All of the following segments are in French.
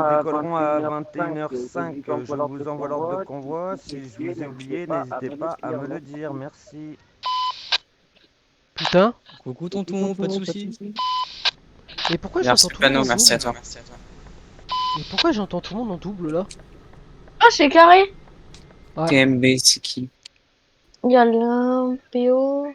décollerons à 21h05. Je vous envoie l'ordre de convoi. Si je vous ai oublié, n'hésitez pas à me le dire. Merci. Putain. Coucou tonton, pas de soucis. Mais pourquoi j'entends Merci tout le monde Pano, en merci à double? toi. Mais pourquoi j'entends tout le monde en double là? Ah, c'est carré. Ouais. TMB, c'est qui? Il y a le PO.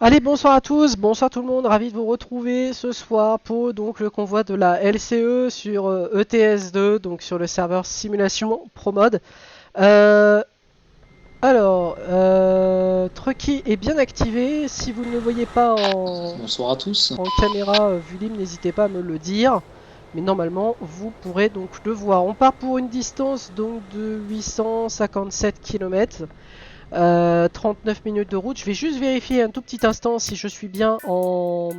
Allez, bonsoir à tous, bonsoir tout le monde, ravi de vous retrouver ce soir pour donc le convoi de la LCE sur ETS2, donc sur le serveur simulation ProMod. Euh, Trucky est bien activé. Si vous ne le voyez pas Bonsoir à tous. en caméra vue libre, n'hésitez pas à me le dire. Mais normalement, vous pourrez donc le voir. On part pour une distance donc de 857 km. 39 minutes de route. Je vais juste vérifier un tout petit instant si je suis bien en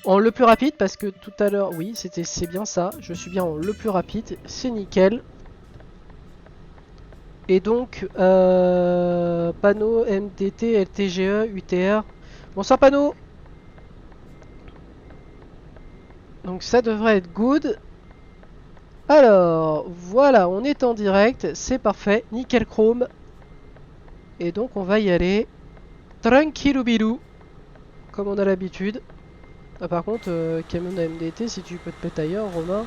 le plus rapide parce que tout à l'heure, oui, c'est bien ça. Je suis bien en le plus rapide, c'est nickel. Et donc, panneau MDT, LTGE, UTR. Bonsoir panneau. Donc ça devrait être good. Alors, voilà, on est en direct, c'est parfait, nickel chrome. Et donc on va y aller tranquillou comme on a l'habitude. Ah, par contre, camion de MDT, si tu peux te mettre ailleurs, Romain,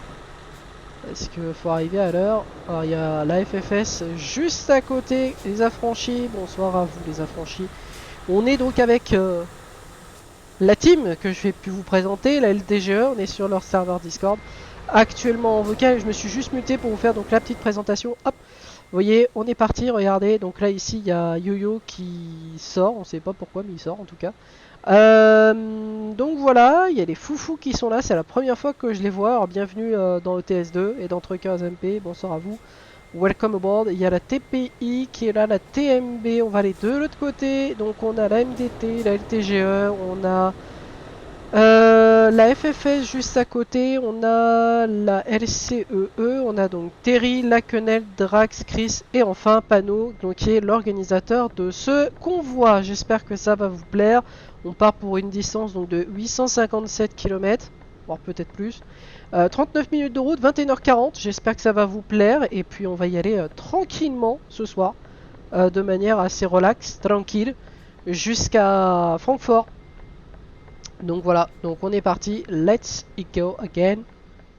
parce qu'il faut arriver à l'heure. Alors il y a la FFS juste à côté, les affranchis. Bonsoir à vous les affranchis. On est donc avec la team que je vais plus vous présenter, la LDGE. On est sur leur serveur Discord. Actuellement en vocal, je me suis juste muté pour vous faire donc la petite présentation. Hop. Vous voyez, on est parti, regardez, donc là ici il y a Yo-Yo qui sort, on sait pas pourquoi mais il sort en tout cas. Donc voilà, il y a les foufous qui sont là, c'est la première fois que je les vois, alors bienvenue dans ETS2 et dans Truckers MP, bonsoir à vous. Welcome aboard, il y a la TPI qui est là, la TMB, on va aller de l'autre côté, donc on a la MDT, la LTGE, on a la FFS juste à côté, on a la LCEE, on a donc Terry, Laquenel, Drax, Chris et enfin Pano, donc qui est l'organisateur de ce convoi. J'espère que ça va vous plaire. On part pour une distance donc de 857 km, voire peut-être plus. 39 minutes de route, 21h40. J'espère que ça va vous plaire et puis on va y aller tranquillement ce soir, de manière assez relax, tranquille, jusqu'à Francfort. Donc voilà, donc on est parti, let's go again.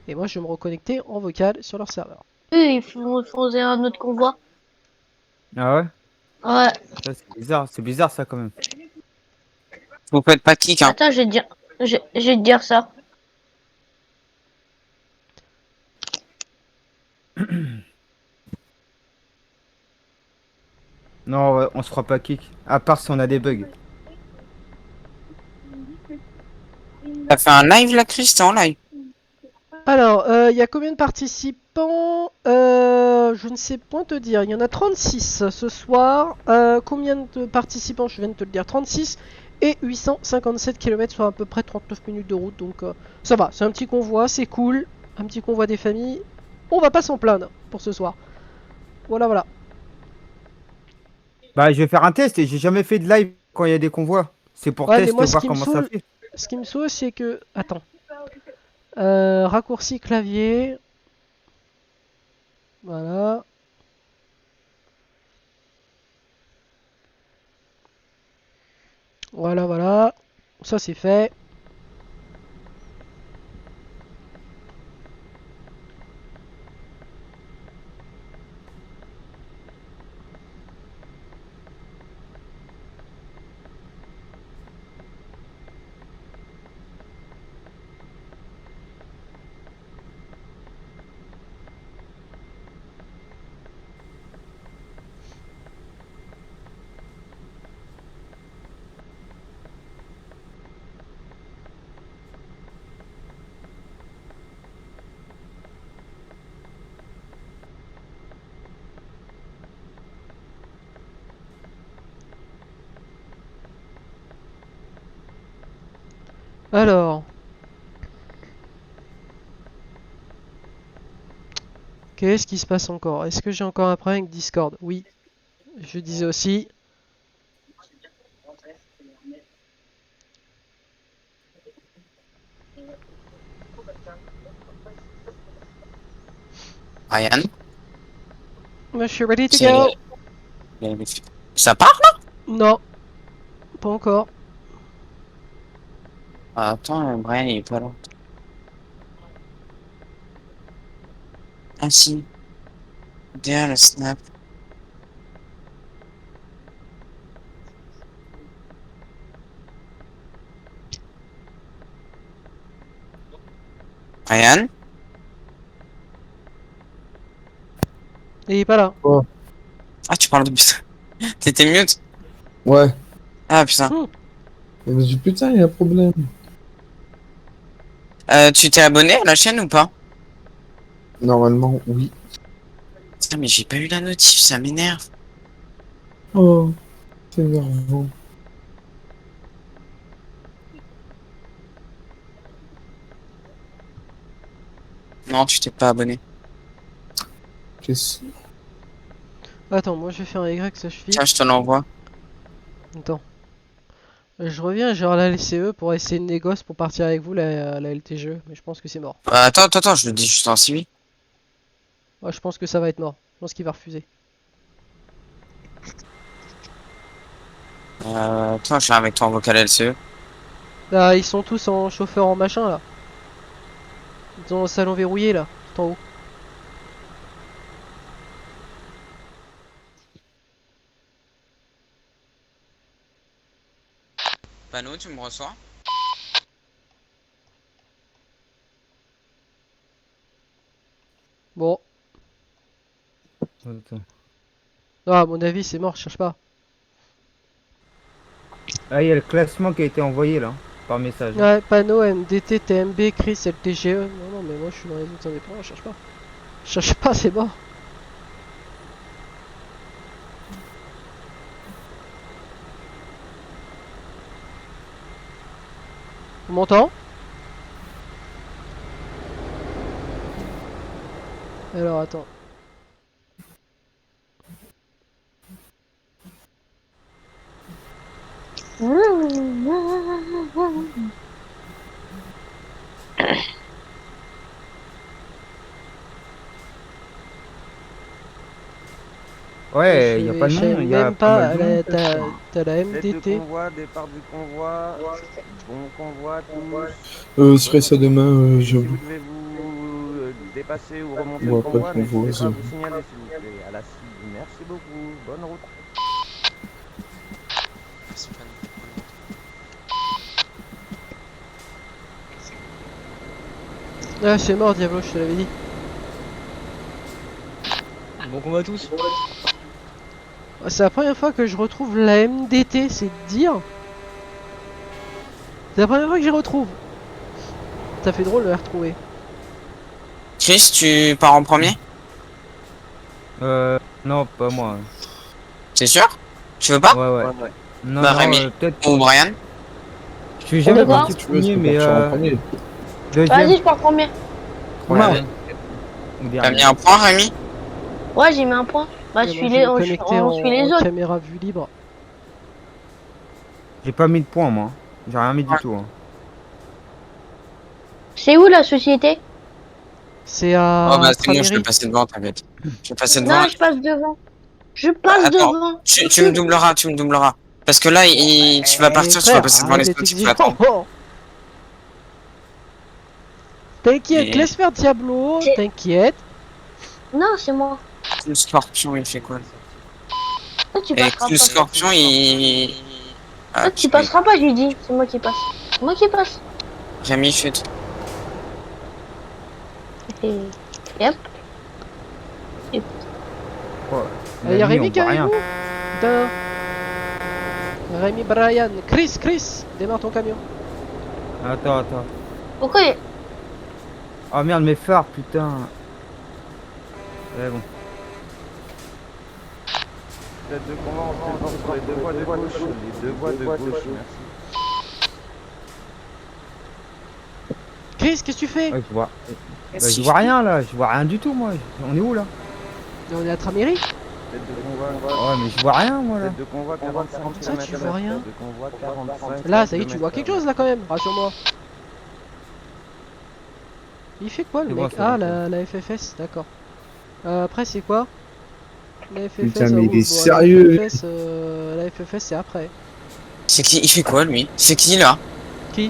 Et moi je vais me reconnecter en vocal sur leur serveur. Eux, ils faisaient un autre convoi. Ah ouais? Ouais. Ça, c'est bizarre ça quand même. Vous faites pas kick, hein. Attends, je vais te dire ça. Non, ouais, on se fera pas kick. À part si on a des bugs. T'as fait un live là, Chris? T'es en live? Alors, il y a combien de participants? Je ne sais point te dire. Il y en a 36 ce soir. Combien de participants? Je viens de te le dire. 36 et 857 km, soit à peu près 39 minutes de route. Donc ça va, c'est un petit convoi, c'est cool. Un petit convoi des familles. On va pas s'en plaindre pour ce soir. Voilà, voilà. Bah, je vais faire un test et j'ai jamais fait de live quand il y a des convois. C'est pour Ouais, mais test, moi, ce voir qui me comment ça saoule, fait. c'est que... Attends. Raccourci clavier. Voilà. Voilà, voilà. Ça, c'est fait. Alors. Qu'est-ce qui se passe encore? Est-ce que j'ai encore un problème avec Discord? Oui. Je disais aussi. Ryan, Je suis ready to c'est... go. Ça part là? Non, pas encore. Ah, attends, Brian il est pas là. Ah si, derrière le snap. Ryan? Il est pas là. Ah, tu parles de... T'étais mute? Ouais. Ah putain. Je me dis putain, il y a un problème. Tu t'es abonné à la chaîne ou pas? Normalement, oui. Putain, mais j'ai pas eu la notif, ça m'énerve. Oh, c'est énervant. Non, tu t'es pas abonné. Qu'est-ce... Attends, moi je vais faire un Y, ça suffit. Tiens, je te l'envoie. Attends. Je reviens, genre la LCE pour essayer de négoce pour partir avec vous la LTGE, mais je pense que c'est mort. Attends, je le dis juste en civil. Ouais, je pense que ça va être mort. Je pense qu'il va refuser. Toi, je suis avec toi en vocal LCE. Là, ils sont tous en chauffeur en machin là. Ils ont le salon verrouillé là, tout en haut. Pano, tu me reçois? Bon. Attends. Non, à mon avis, c'est mort, je cherche pas. Ah, il y a le classement qui a été envoyé là, par message. Ouais, panneau, MDT, TMB, Chris, LTGE. Non, non, mais moi je suis dans les autres indépendants, je cherche pas. Je cherche pas, c'est mort. On m'entend? Alors, attends. Ouais, il y a pas de nom, il y a même pas pas mal de monde. t'as la Tête de MDT. convoi, départ du convoi. Bon convoi à tous. Je ferai ça demain, Si j'avoue. vous devez vous dépasser ou remonter Ouais, le pas de convoi, convoi, n'hésitez pas à ça. vous signaler s'il vous plaît. À la cible. Merci beaucoup. Bonne route. Ah, c'est mort, Diablo, je te l'avais dit. Bon combat à tous. C'est la première fois que je retrouve la MDT, c'est dire. C'est la première fois que j'y retrouve. Ça fait drôle de la retrouver. Chris, tu pars en premier? Non, pas moi. C'est sûr? Tu veux pas? Ouais. Non, Bah, non, Rémi. peut-être. Ou Brian? Je suis jamais D'accord. parti Si tu veux, premier, je peux mais partir en premier. deuxième. Vas-y, je pars premier. troisième, ou T'as dernier. mis un point, Rémi? Ouais, j'ai mis un point. Bah, je Et suis moi, les, vais me on connecter on suit les en autres. caméra vue libre. J'ai pas mis de points, moi. J'ai rien mis du tout. Hein. C'est où la société? C'est à Oh bah c'est bon, je vais Trameri. passer devant, t'inquiète. Je vais passer devant. Non, je passe devant. Je passe Attends, devant. tu me doubleras. Parce que là, tu vas partir, tu vas Frère, passer devant arrête les d'être autres, il faut attendre. exigeant. T'inquiète, Et- laisse faire Diablo, C'est- t'inquiète. Non, c'est moi. Le scorpion, il fait quoi? Toi, tu Et passeras le pas. scorpion, il... Toi, tu passeras pas, je lui dis. C'est moi qui passe. C'est moi qui passe. Rémi, chute. Et... Yep. Il y a Rémi on qui voit est avec rien. vous. Putain. Rémi, Brian, Chris, démarre ton camion. Attends. Pourquoi Oh merde, mes phares, putain. Ouais, bon. Tête de convoi, on se déporte sur les deux voies de gauche. Les deux voies de gauche, merci. Chris, qu'est-ce que tu fais? Ouais, je vois. Je vois rien là, je vois rien du tout, moi. On est où là? On est à Trameri. Tête de convoi, Ouais, mais je vois rien, moi là. tête de convoi 45 Ça, km. tu vois rien? Tête de convoi 45 Là, ça y est, tu km/h. vois quelque chose là quand même, rassure-moi. Il fait quoi le C'est mec? bon, c'est Ah, bon, la FFS, d'accord. Après, c'est quoi? La FFS, Putain, mais ah il oui, est sérieux. La FFS, c'est après. C'est qui? Il fait quoi, lui? C'est qui, là? Qui?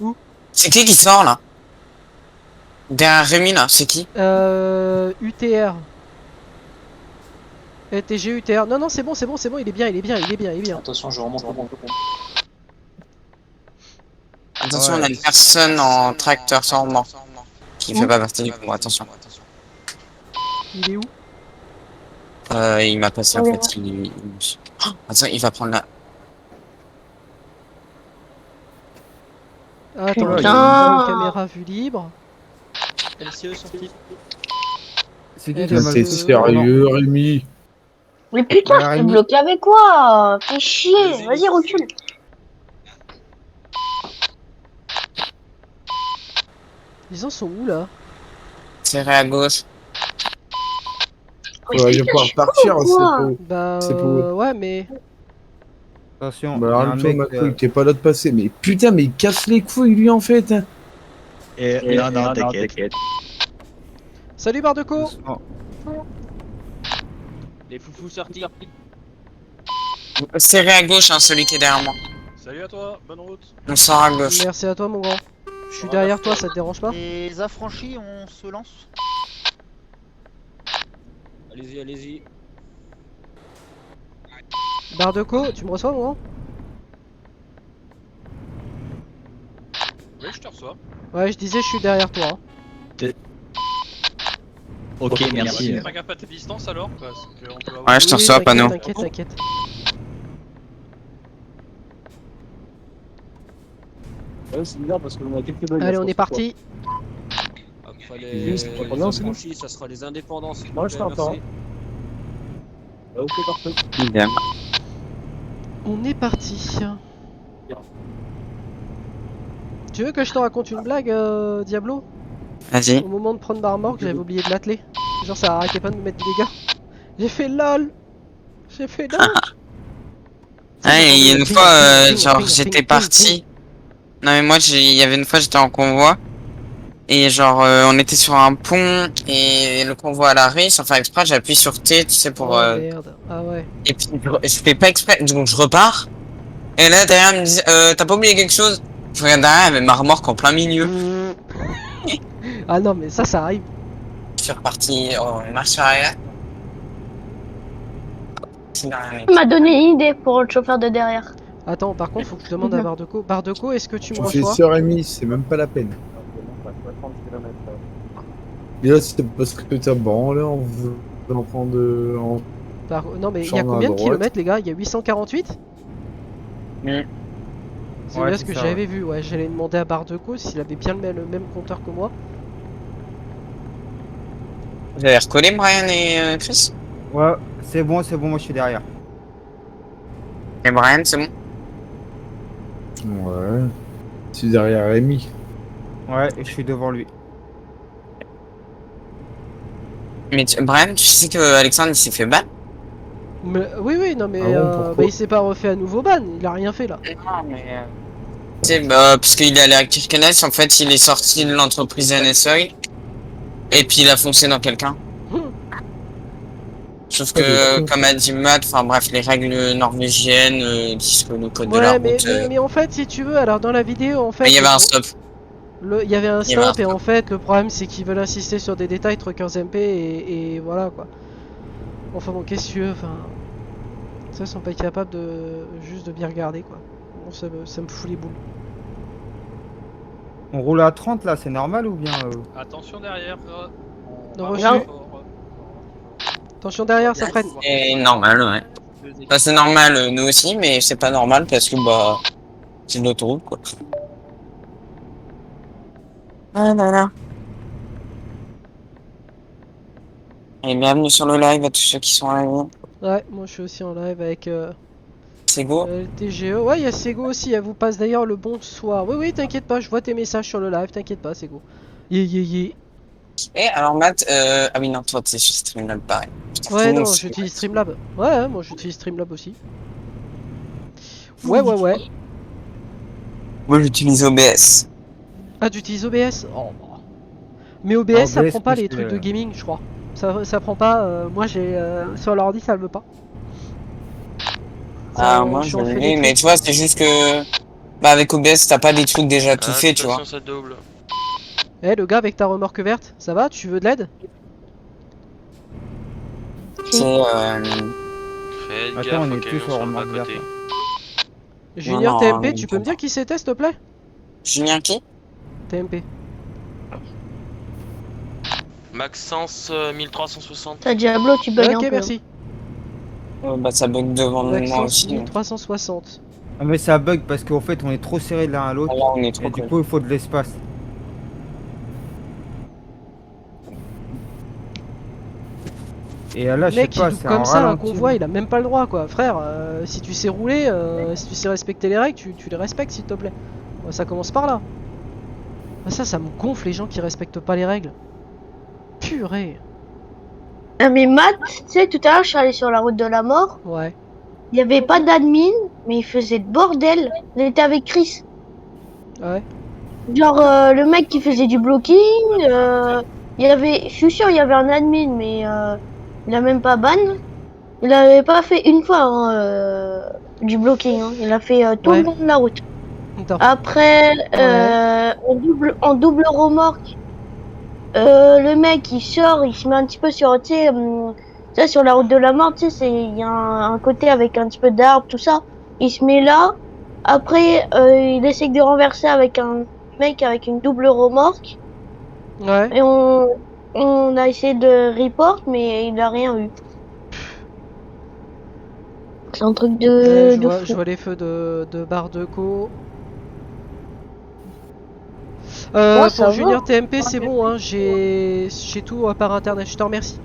Où? C'est qui sort, là? Derrière Rémi, là, c'est qui? UTR. TG UTR. Non, non, c'est bon, il est bien, il est bien, il est bien, il est bien. Attention, je remonte le bon. Attention, Ouais. on a une personne en tracteur sans mort qui fait Où? pas partie du coup, attention. Il est où? Il m'a passé en Ouais. fait. Oh, attends, il va prendre la. Attends, Putain. j'ai une caméra vue libre. LCE sorti. C'est qui Eh qui a ben, mal T'es c'est- fait? sérieux, Rémi? Mais putain, Ouais, je te Rémi. bloque avec quoi? Fais chier, vas-y, recule. Ils en sont où là? Tiré à gauche. Mais Ouais, il va putain, pouvoir je suis con partir, ou c'est quoi? pas. Bah, C'est pour- ouais, mais. Attention, Bah, il y a un arrête-toi, mec, Macron, t'es pas là de passer. Mais putain, mais il casse les couilles, lui, en fait. Hein. Non, non, t'inquiète. Salut Bardeco! doucement. Les foufous sortis. Serré à gauche, hein, celui qui est derrière moi. Salut à toi, bonne route. On sort à gauche. Merci à toi, mon grand. Je suis derrière toi, ça te dérange pas? Les affranchis, on se lance. Allez-y, allez-y. Bardeco, tu me reçois, mon grand? Oui, je te reçois. Ouais, je disais, je suis derrière toi. Hein. Ok, merci. Fais gaffe à tes distances alors, parce qu'on peut avoir... Ouais, je te Oui, reçois, t'inquiète, panneau. T'inquiète, t'inquiète. c'est bizarre parce qu'on a quelques bugs. Allez, on est parti. Après les les affranchis, ça sera les indépendants. Moi, je t'entends. Ok, parfait. Idem. On est parti. Tu veux que je te raconte une blague, Diablo? Vas-y. Au moment de prendre ma remorque, j'avais oublié de l'atteler. Genre, ça arrêtait pas de me mettre des dégâts. J'ai fait LOL! J'ai fait LOL! Ah, il y a une Ping, fois, ping, genre, ping, j'étais ping, parti. Non, mais moi, il y avait une fois, j'étais en convoi. Et genre, on était sur un pont. Et le convoi à l'arrêt, sans faire exprès, j'appuie sur T, tu sais, pour. Oh merde, ah ouais. Et puis, je fais pas exprès. Donc, je repars. Et là, derrière, il me dit, t'as pas oublié quelque chose? Je regarde derrière, il y avait ma remorque en plein milieu. Ah non, mais ça arrive. Je suis reparti en marche arrière. Il m'a donné une idée pour le chauffeur de derrière. Attends, par contre, faut que je demande à Bardeco. Bardeco, est-ce que tu me Tu fais reçois? sœur Rémi, c'est même pas la peine. Et là, c'est parce que t'as branlé en voulant prendre. Non, mais il y a Chambre à combien de droite. kilomètres, les gars? Il y a 848? Mm. C'est Ouais, bien ce c'est que ça, j'avais vu, ouais. J'allais demander à Bardeco s'il avait bien le même compteur que moi. Vous avez recollé, Brian et Chris? Ouais, c'est bon, moi je suis derrière. Et Brian, c'est bon? Ouais. C'est derrière Rémi. Ouais, et je suis devant lui. Mais Brian, tu sais que Alexandre, il s'est fait ban? Mais, oui, non, mais Ah bon, pourquoi bah, il s'est pas refait à nouveau ban, il a rien fait là. Non, mais. Tu sais, parce qu'il est allé à Kirkenes, en fait, il est sorti de l'entreprise NSOI. Et puis il a foncé dans quelqu'un. Sauf que, comme a dit Matt, enfin bref, les règles norvégiennes disent que le code de la Ouais, route. mais en fait, si tu veux, alors dans la vidéo, en fait. Il y avait un stop. Il y avait un Il y avait un stop, et stop. en fait, le problème c'est qu'ils veulent insister sur des détails, truckers MP, et voilà quoi. Enfin bon, qu'est-ce que tu veux, enfin. Ça, ils sont pas capables de juste de bien regarder quoi. Bon, ça me fout les boules. On roule à 30 là, c'est normal ou bien Attention derrière. Non, va reçu. fort. Attention derrière, ça freine. C'est normal, ouais. Enfin, c'est normal, nous aussi, mais c'est pas normal parce que, bah, c'est de l'autoroute, quoi. Ah là là. Et bienvenue sur le live à tous ceux qui sont arrivés. Ouais, moi je suis aussi en live avec C'est go. le TGE. Ouais, il y a Sego aussi, elle vous passe d'ailleurs le bonsoir. Oui, t'inquiète pas, je vois tes messages sur le live, t'inquiète pas, Sego. Yeah. Et alors, Matt, ah oui, non, toi, t'es sur Streamlab, pareil. Putain, Ouais, tout le non, monde sait. j'utilise Streamlab. Ouais, moi j'utilise Streamlab aussi. Ouais. Moi, j'utilise OBS. Ah, tu utilises OBS? Oh. Mais OBS, ça OBS, prend pas plus les que- trucs de gaming, je crois. Ça prend pas. Moi j'ai sur l'ordi ça le veut pas. Ah, Ça, moi, je je suis en full l'ai, écran. mais tu vois, c'est juste que. Bah, avec OBS, t'as pas des trucs déjà tout Ah, faits, de tu toute vois. façon, ça double. Eh le gars avec ta remorque verte, ça va? Tu veux de l'aide? C'est. Faites Attends, gaffe on au est tous camion sur sur le remorque bas-côté. verte. Junior non, TMP, non, tu peux me non. dire qui c'était s'il te plaît? Julien qui? TMP. Maxence 1360. Ça, Diablo, tu bugs un Ok peu. merci. Bah, ça bug devant moi Maxence aussi. Donc. 1360. Ah, mais ça bug parce qu'en fait, on est trop serré de l'un à l'autre. Là, on est trop Et du cool. coup, il faut de l'espace. Et là, je sais Mec, il pas, double c'est comme un ça un ralenti. convoi, il a même pas le droit quoi. Frère, si tu sais rouler, si tu sais respecter les règles, tu les respectes s'il te plaît. Ça commence par là. Ah, ça me gonfle les gens qui respectent pas les règles. Purée. Ah, mais Matt, tu sais, tout à l'heure, je suis allé sur la route de la mort. Ouais. Il y avait pas d'admin, mais il faisait le bordel. Il était avec Chris. Ouais. Genre, le mec qui faisait du blocking, il y avait, je suis sûr, il y avait un admin, mais il a même pas ban. Il avait pas fait une fois hein, du blocking. Hein. Il a fait tout Ouais. le long de la route. Attends. Après, en double remorque, le mec il sort, il se met un petit peu sur, tu sais, sur la route de la mort, tu sais, il y a un côté avec un petit peu d'arbre, tout ça. Il se met là. Après, il essaie de renverser avec un mec avec une double remorque. Ouais. Et on a essayé de report, mais il a rien eu. C'est un truc Ouais, de je fou. vois les feux de barre de co. Moi, ça Pour va. Junior TMP, c'est bon, hein. J'ai tout par internet. Je te remercie.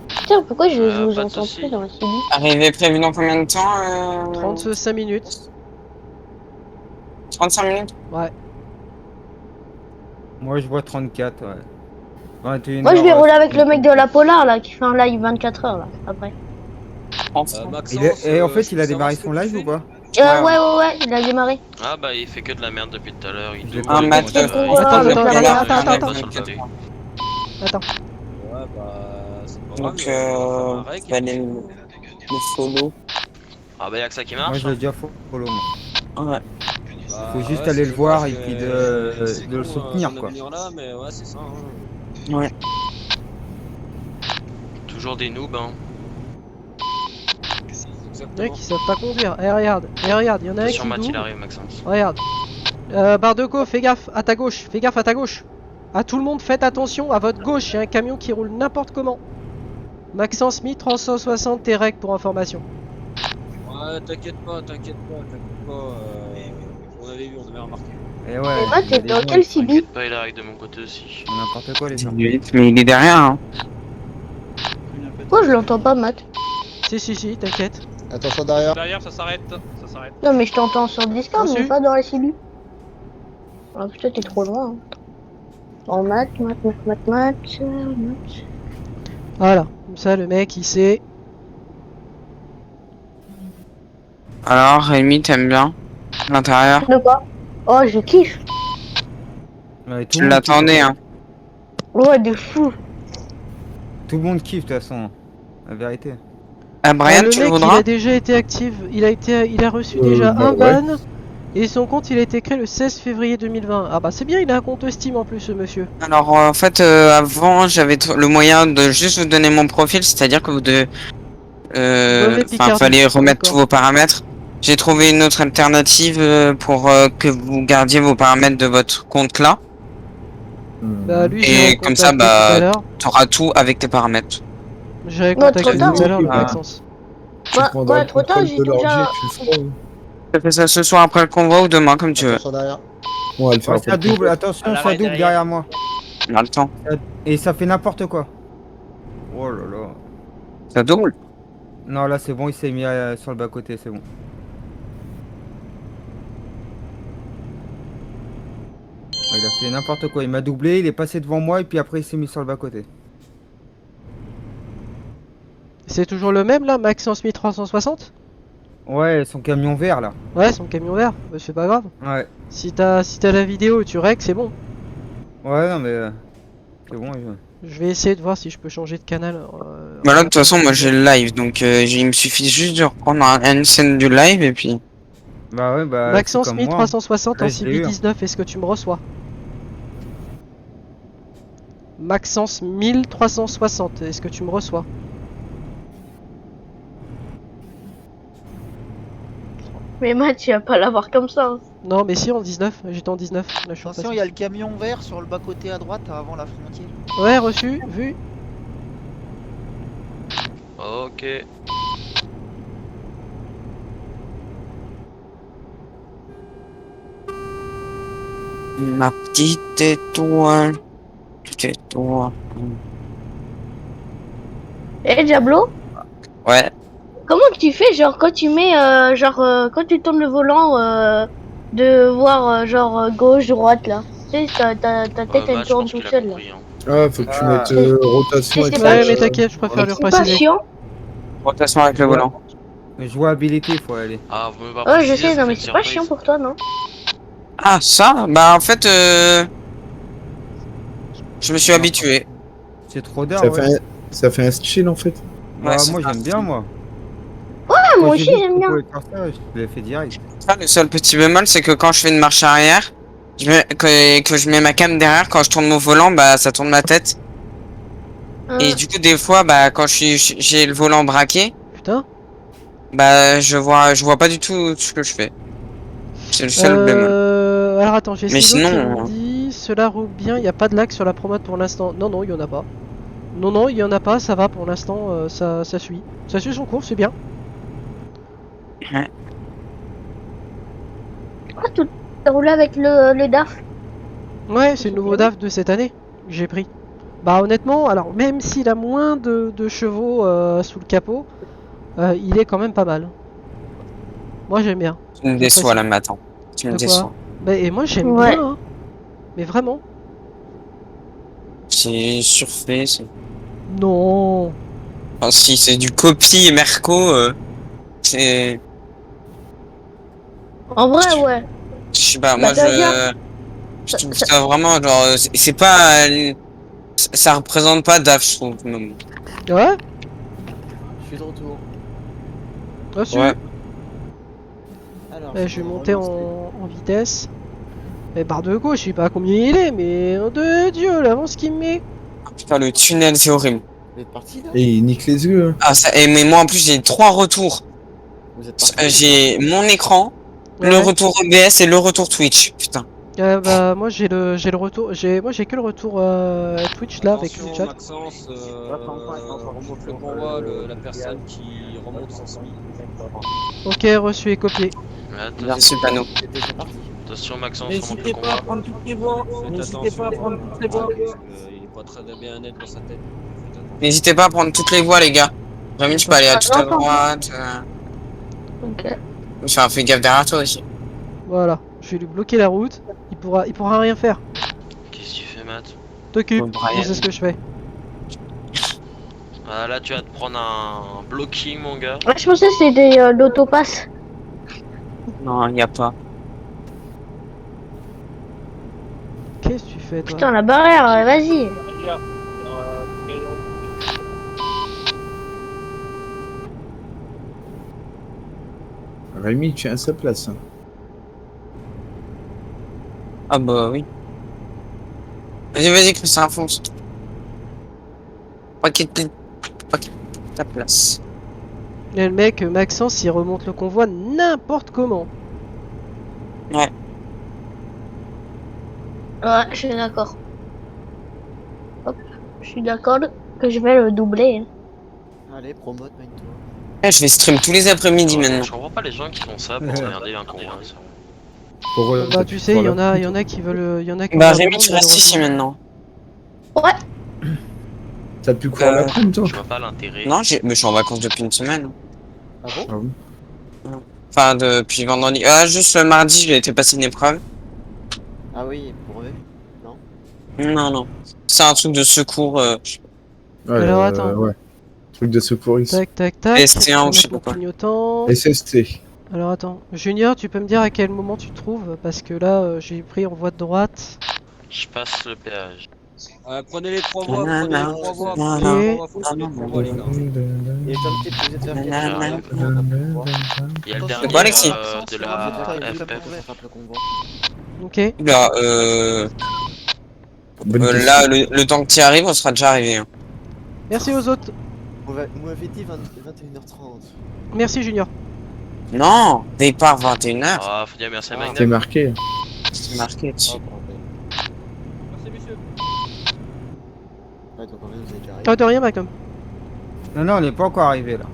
Putain, pourquoi je Pas vous de entends soucis. plus dans la CB? Arrivé prévu dans combien de temps 35 minutes. 35 minutes? Ouais. Moi, je vois 34, ouais. 21 Moi, je vais heures, rouler avec le mec de la Polar, là, qui fait un live 24 heures, là, après. Maxence, Et en fait, il a savoir démarré ce son que tu live fais ou pas? Ouais, il a démarré. Ah bah il fait que de la merde depuis tout à l'heure. Il J'ai double, pas il Matt, double, il attends, double, attends, il double, attends, il attends, double sur le côté. Attends. Ouais, bah, c'est pas Donc, grave, on va faire un rec et bah, puis les- c'est tout. le follow. Ah bah y'a que ça qui Moi, marche. je l'ai déjà follow, moi. Ouais. Bah, Faut juste ouais, aller c'est le voir dommage, et puis mais c'est de le con, soutenir, d'en quoi. venir là, mais ouais, c'est ça. Hein. Ouais. Toujours des noobs hein. Exactement. Mecs, ils savent pas conduire. Eh, regarde, il y en a un qui Attention Matt il double. arrive Maxence. Regarde. Barre de co, fais gaffe, à ta gauche, fais gaffe à ta gauche. À tout le monde, faites attention, à votre gauche, il y a un camion qui roule n'importe comment. Maxence 1360, tes règles pour information. Ouais, t'inquiète pas. On avait vu, on avait remarqué. Et ouais, Et Matt, il y a t'es des dans gens, quel CB? T'inquiète pas il arrive de mon côté aussi. n'importe quoi, les gens. Mais il est derrière, hein. Pourquoi je l'entends pas, Matt? Si, t'inquiète. Attention derrière. Derrière, ça s'arrête. Non, mais je t'entends sur le Discord, Reçu. mais pas dans la CB. Ah putain, t'es trop loin. Hein. Oh, Matt. Voilà, comme ça le mec il sait. Alors, Rémi, t'aimes bien l'intérieur? De quoi? Oh, je kiffe. Ouais, tout Tu le monde l'attendais, kiffe. hein. Ouais, de fou. Tout le monde kiffe, de toute façon. La vérité. Ah, Brian, le tu le mec il voudras? a déjà été actif, il a reçu déjà bah, un ouais. ban. Et son compte il a été créé le 16 février 2020. Ah bah c'est bien, il a un compte Steam en plus ce monsieur. Alors, en fait, avant, j'avais le moyen de juste vous donner mon profil, c'est-à-dire que vous devez... Brevet Enfin, Picardie, fallait remettre d'accord. tous vos paramètres. J'ai trouvé une autre alternative pour que vous gardiez vos paramètres de votre compte là. Bah lui j'ai Et comme ça, recontacté tout à bah, l'heure. t'auras tout avec tes paramètres. J'avais Non, contacté trop tard, tout à l'heure le hein. Maxence. Ouais, trop tard, j'ai déjà. Je fais ça ce soir après le convoi ou demain, comme tu veux. Attention derrière. On va le faire Ouais, ça après. double, attention, À ça l'arrêt double derrière. derrière moi. On a le temps. Et ça fait n'importe quoi. Oh là là. Ça double? Non, là, c'est bon, il s'est mis sur le bas-côté, c'est bon. Ouais, il a fait n'importe quoi. Il m'a doublé, il est passé devant moi et puis après, il s'est mis sur le bas-côté. C'est toujours le même là, Maxence 1360? Ouais, son camion vert, là. Ouais, son camion vert, bah, c'est pas grave. Ouais. Si t'as la vidéo et tu règles, c'est bon. Ouais, non, mais... C'est bon, Je vais essayer de voir si je peux changer de canal. Bah là, de toute façon, moi j'ai le live, donc il me suffit juste de reprendre une scène du live et puis. Bah ouais, bah. Maxence c'est comme moi, hein. 1360 en Ouais, je l'ai eu, hein. CB19, est-ce que tu me reçois? Maxence 1360, est-ce que tu me reçois? Mais Matt, tu vas pas l'avoir comme ça. Hein. Non, mais si, en 19, j'étais en 19. Là, je suis Attention, il y a le camion vert sur le bas-côté à droite avant la frontière. Ouais, reçu, vu. Ok. Ma petite étoile. Petite étoile. Eh Diablo, Ouais. comment tu fais genre quand tu mets quand tu tournes le volant de voir gauche droite là. Tu sais ta tête elle Matt, je tourne pense toute qu'il a seule là. compris. Hein. Ah, faut que tu mettes rotation C'est avec pas- Ouais, mais t'inquiète, je préfère lui C'est pas repréciser. chiant. Rotation avec le volant. Jouabilité, faut aller. Ah, vous m'avez pas Ouais, je précisé, sais, ça non fait mais une c'est pas surprise. chiant pour toi, non? Ah, ça? Bah en fait, je me suis habitué. C'est trop d'heures, ça, ouais. ça fait un style en fait. Bah, Ouais, c'est moi pas j'aime bien, moi. Ah, moi Quand aussi j'ai vu j'aime qu'on bien. pouvait faire ça, je l'ai fait direct. Ça, le seul petit bémol, c'est que quand je fais une marche arrière, que je mets ma cam derrière, quand je tourne mon volant, bah ça tourne ma tête. Et du coup, des fois, bah quand j'ai le volant braqué, Putain. bah je vois pas du tout ce que je fais. C'est le seul bémol. Alors attends, j'ai Mais Ciseaux qui sinon, me dit cela roule bien, il n'y a pas de lag sur la promenade pour l'instant. Non, non, il y en a pas. Non, non, il y en a pas, ça va pour l'instant, ça suit. Ça suit son cours, c'est bien. Ah, tout a roulé avec le DAF. Ouais, c'est le nouveau DAF de cette année que j'ai pris. Bah honnêtement, alors même s'il a moins de chevaux sous le capot, il est quand même pas mal. Moi j'aime bien. Tu me déçois là, Matin. Tu me De quoi? déçois. Bah, et moi j'aime Ouais. bien, hein. Mais vraiment. C'est surfait. Non. Enfin, si c'est du copie et Merco, c'est. En vrai, ouais. Je sais pas, Bah, moi t'as bien. je trouve ça vraiment genre. C'est pas. Ça représente pas DAF, je trouve. même. Ouais. Je suis de retour. Reçu. Ouais. Alors, Je vais monter en vitesse. Mais barre de gauche, je sais pas combien il est, mais oh de Dieu, l'avance qu'il me met. Putain, le tunnel, c'est horrible. Vous êtes parti là? Et il nique les yeux. Hein. Ah, ça, mais moi en plus, j'ai 3 retours. Vous êtes parti? J'ai mon écran, le Ouais. retour OBS et le retour Twitch. Putain. Bah moi j'ai le retour, moi j'ai que le retour Twitch là avec le Attention, chat. Maxence, remonte le convoi, la personne qui remonte son SMI. Ok, reçu et copié. Merci, panneau. Attention, Maxence, remonte le convoi. Faites attention. Il est pas très bien net dans sa tête. Faites attention. N'hésitez pas à prendre toutes les voies, les gars. Rémi, tu peux aller à toute à droite. Ok. Enfin, fais gaffe derrière toi aussi. Voilà, je vais lui bloquer la route. Il pourra rien faire. Qu'est-ce que tu fais, Matt? T'occupe, Oh, Brian. je sais ce que je fais. Ah, là, tu vas te prendre un blocking, mon gars. Ouais, je pensais que c'était l'autopass. Non, il n'y a pas. Qu'est-ce que tu fais toi? Putain, la barrière, vas-y. Rémi tient à sa place. Hein. Ah bah oui. Vas-y, Christian, fonce. Paquet de ta place. Et le mec, Maxence, il remonte le convoi n'importe comment. Ouais, je suis d'accord. Hop, je suis d'accord que je vais le doubler. Hein. Allez, promote, mec-toi. Eh, je vais stream tous les après-midi maintenant. Je comprends pas les gens qui font ça pour regarder un convoi. ça. Pour, Bah tu sais, il y en a qui veulent, il y en a qui Bah veulent Rémi, reprendre, tu restes ici malheureusement. Ouais. T'as pu courir la prime, toi? Je vois pas l'intérêt. Non, mais je suis en vacances depuis une semaine. Ah bon? Ah oui. Enfin, depuis vendredi. Ah, juste le mardi, je vais été passer une épreuve. Ah oui, pour eux. Non. C'est un truc de secours. Ouais, Alors, attends. Ouais. Truc de secouriste. Tac, tac, tac. ST1 ou je sais Mettre pas mon quoi. clignotant. SST. Alors attends, Junior, tu peux me dire à quel moment tu te trouves? Parce que là, j'ai pris en voie de droite. Je passe le péage. Prenez les 3 voies, prenez les 3 voies, Non, prenez les non. 3 voies, faut suivre les 3 voies, les gars. Et comme tu vous êtes Nanana. Il y a le Attention, dernier quoi, Alexis de la FF. Ok. Là, Bonne là le temps que tu y arrives, on sera déjà arrivé. Hein. Merci aux autres. Vous m'avez dit 21h30. Merci Junior. Non, départ 21h. Ah, faut dire merci à C'est Magnum. marqué. C'est marqué dessus. Merci, monsieur. Ouais, donc en fait, vous avez déjà Toi de rien, Malcolm. Non, non, on n'est pas encore arrivé là.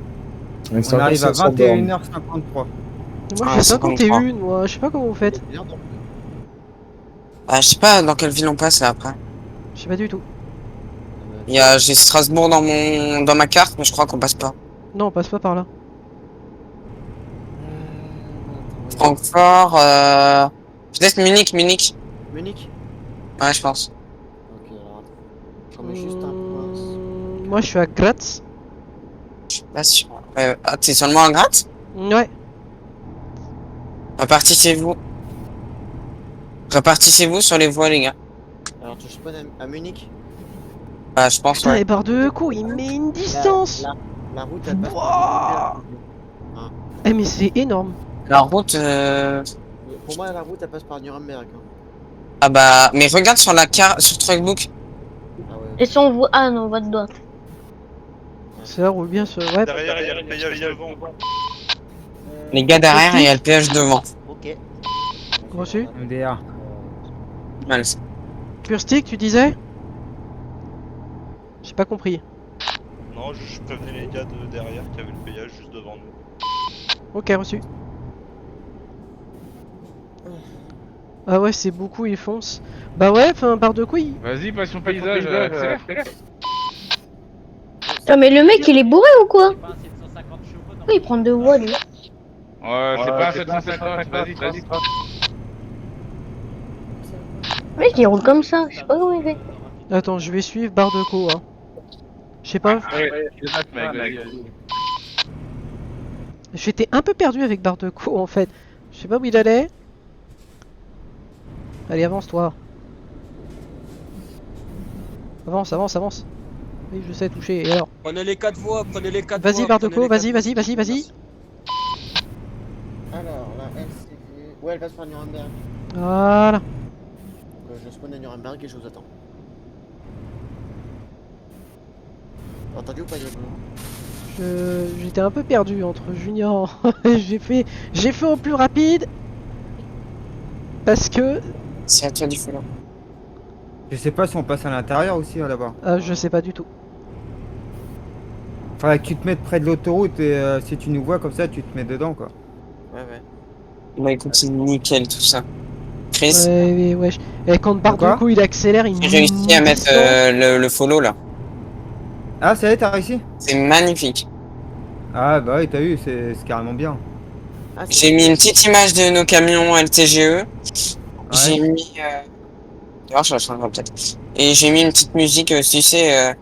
Mais c'est On encore arrive à 500 bornes. 21h53. Moi Ah, j'ai 53. 51, moi. Je sais pas comment vous faites. Ah, je sais pas dans quelle ville on passe là après. Je sais pas du tout. J'ai Strasbourg dans ma carte, mais je crois qu'on passe pas. Non, on passe pas par là. Francfort, peut-être Munich. Munich. Ouais, je pense. Ok, alors attends. J'en mets juste un point. Moi je suis à Graz. Je suis pas sûr. Ah, t'es seulement à Gratte? Ouais. Repartissez-vous. Repartissez-vous sur les voies, les gars. Alors tu spawns à Munich. Bah, je pense, Putain, ouais. et barre de coups, il met une distance. La route elle passe Wouah. par Eh mais c'est énorme. La route, Pour moi la route elle passe par Nuremberg. Hein. ah bah, mais regarde sur la carte, sur Truckbook. Ah ouais. Et si on voit. Ah non, votre droite. Ça roule bien ce. Ouais. Derrière, il y a le payage devant. Les gars derrière, il y a le péage devant. Ok. Reçu. MDR. Mal. Ça. Pure stick, tu disais? J'ai pas compris. Non, je prévenais les gars de derrière qui avaient le payage juste devant nous. Ok, reçu. Ah ouais, c'est beaucoup, ils foncent. Bah ouais, enfin, barre de couilles. Vas-y, passion paysage, accélère. Putain, mais le mec il est bourré ou quoi? Pourquoi il prend deux voies lui? Ouais, c'est pas un 750, vas-y. Le mec il roule comme ça, je sais pas comment il fait. Attends, je vais suivre barre de co, hein. Je sais pas. Vas-y. J'étais un peu perdu avec barre de co en fait. Je sais pas où il allait. Allez, avance toi. Avance. Oui, je sais toucher. Et alors? Prenez les 4 voies, prenez les 4 voies. Vas-y, barre de prenez co, les vas-y. Alors la LCV. Ouais elle passe par Nuremberg. Voilà. Donc je spawn à Nuremberg et je vous attends. Entendu ou pas Diablo? J'étais un peu perdu entre Junior. j'ai fait au plus rapide. Parce que. C'est à toi du follow. Je sais pas si on passe à l'intérieur aussi là-bas. Je sais pas du tout. Faudrait que tu te mettes près de l'autoroute et si tu nous vois comme ça, tu te mets dedans quoi. Ouais. Bah écoute, c'est nickel tout ça. Chris, Ouais, wesh. Et quand barre de Quoi co il accélère, il j'ai réussi à mettre le follow là. Ah, ça y est, t'as réussi? C'est magnifique. Ah bah oui, t'as vu, c'est carrément bien. Ah, c'est- J'ai mis une petite image de nos camions LTGE. J'ai mis. Alors, je la changerai peut-être. Et j'ai mis une petite musique, tu sais.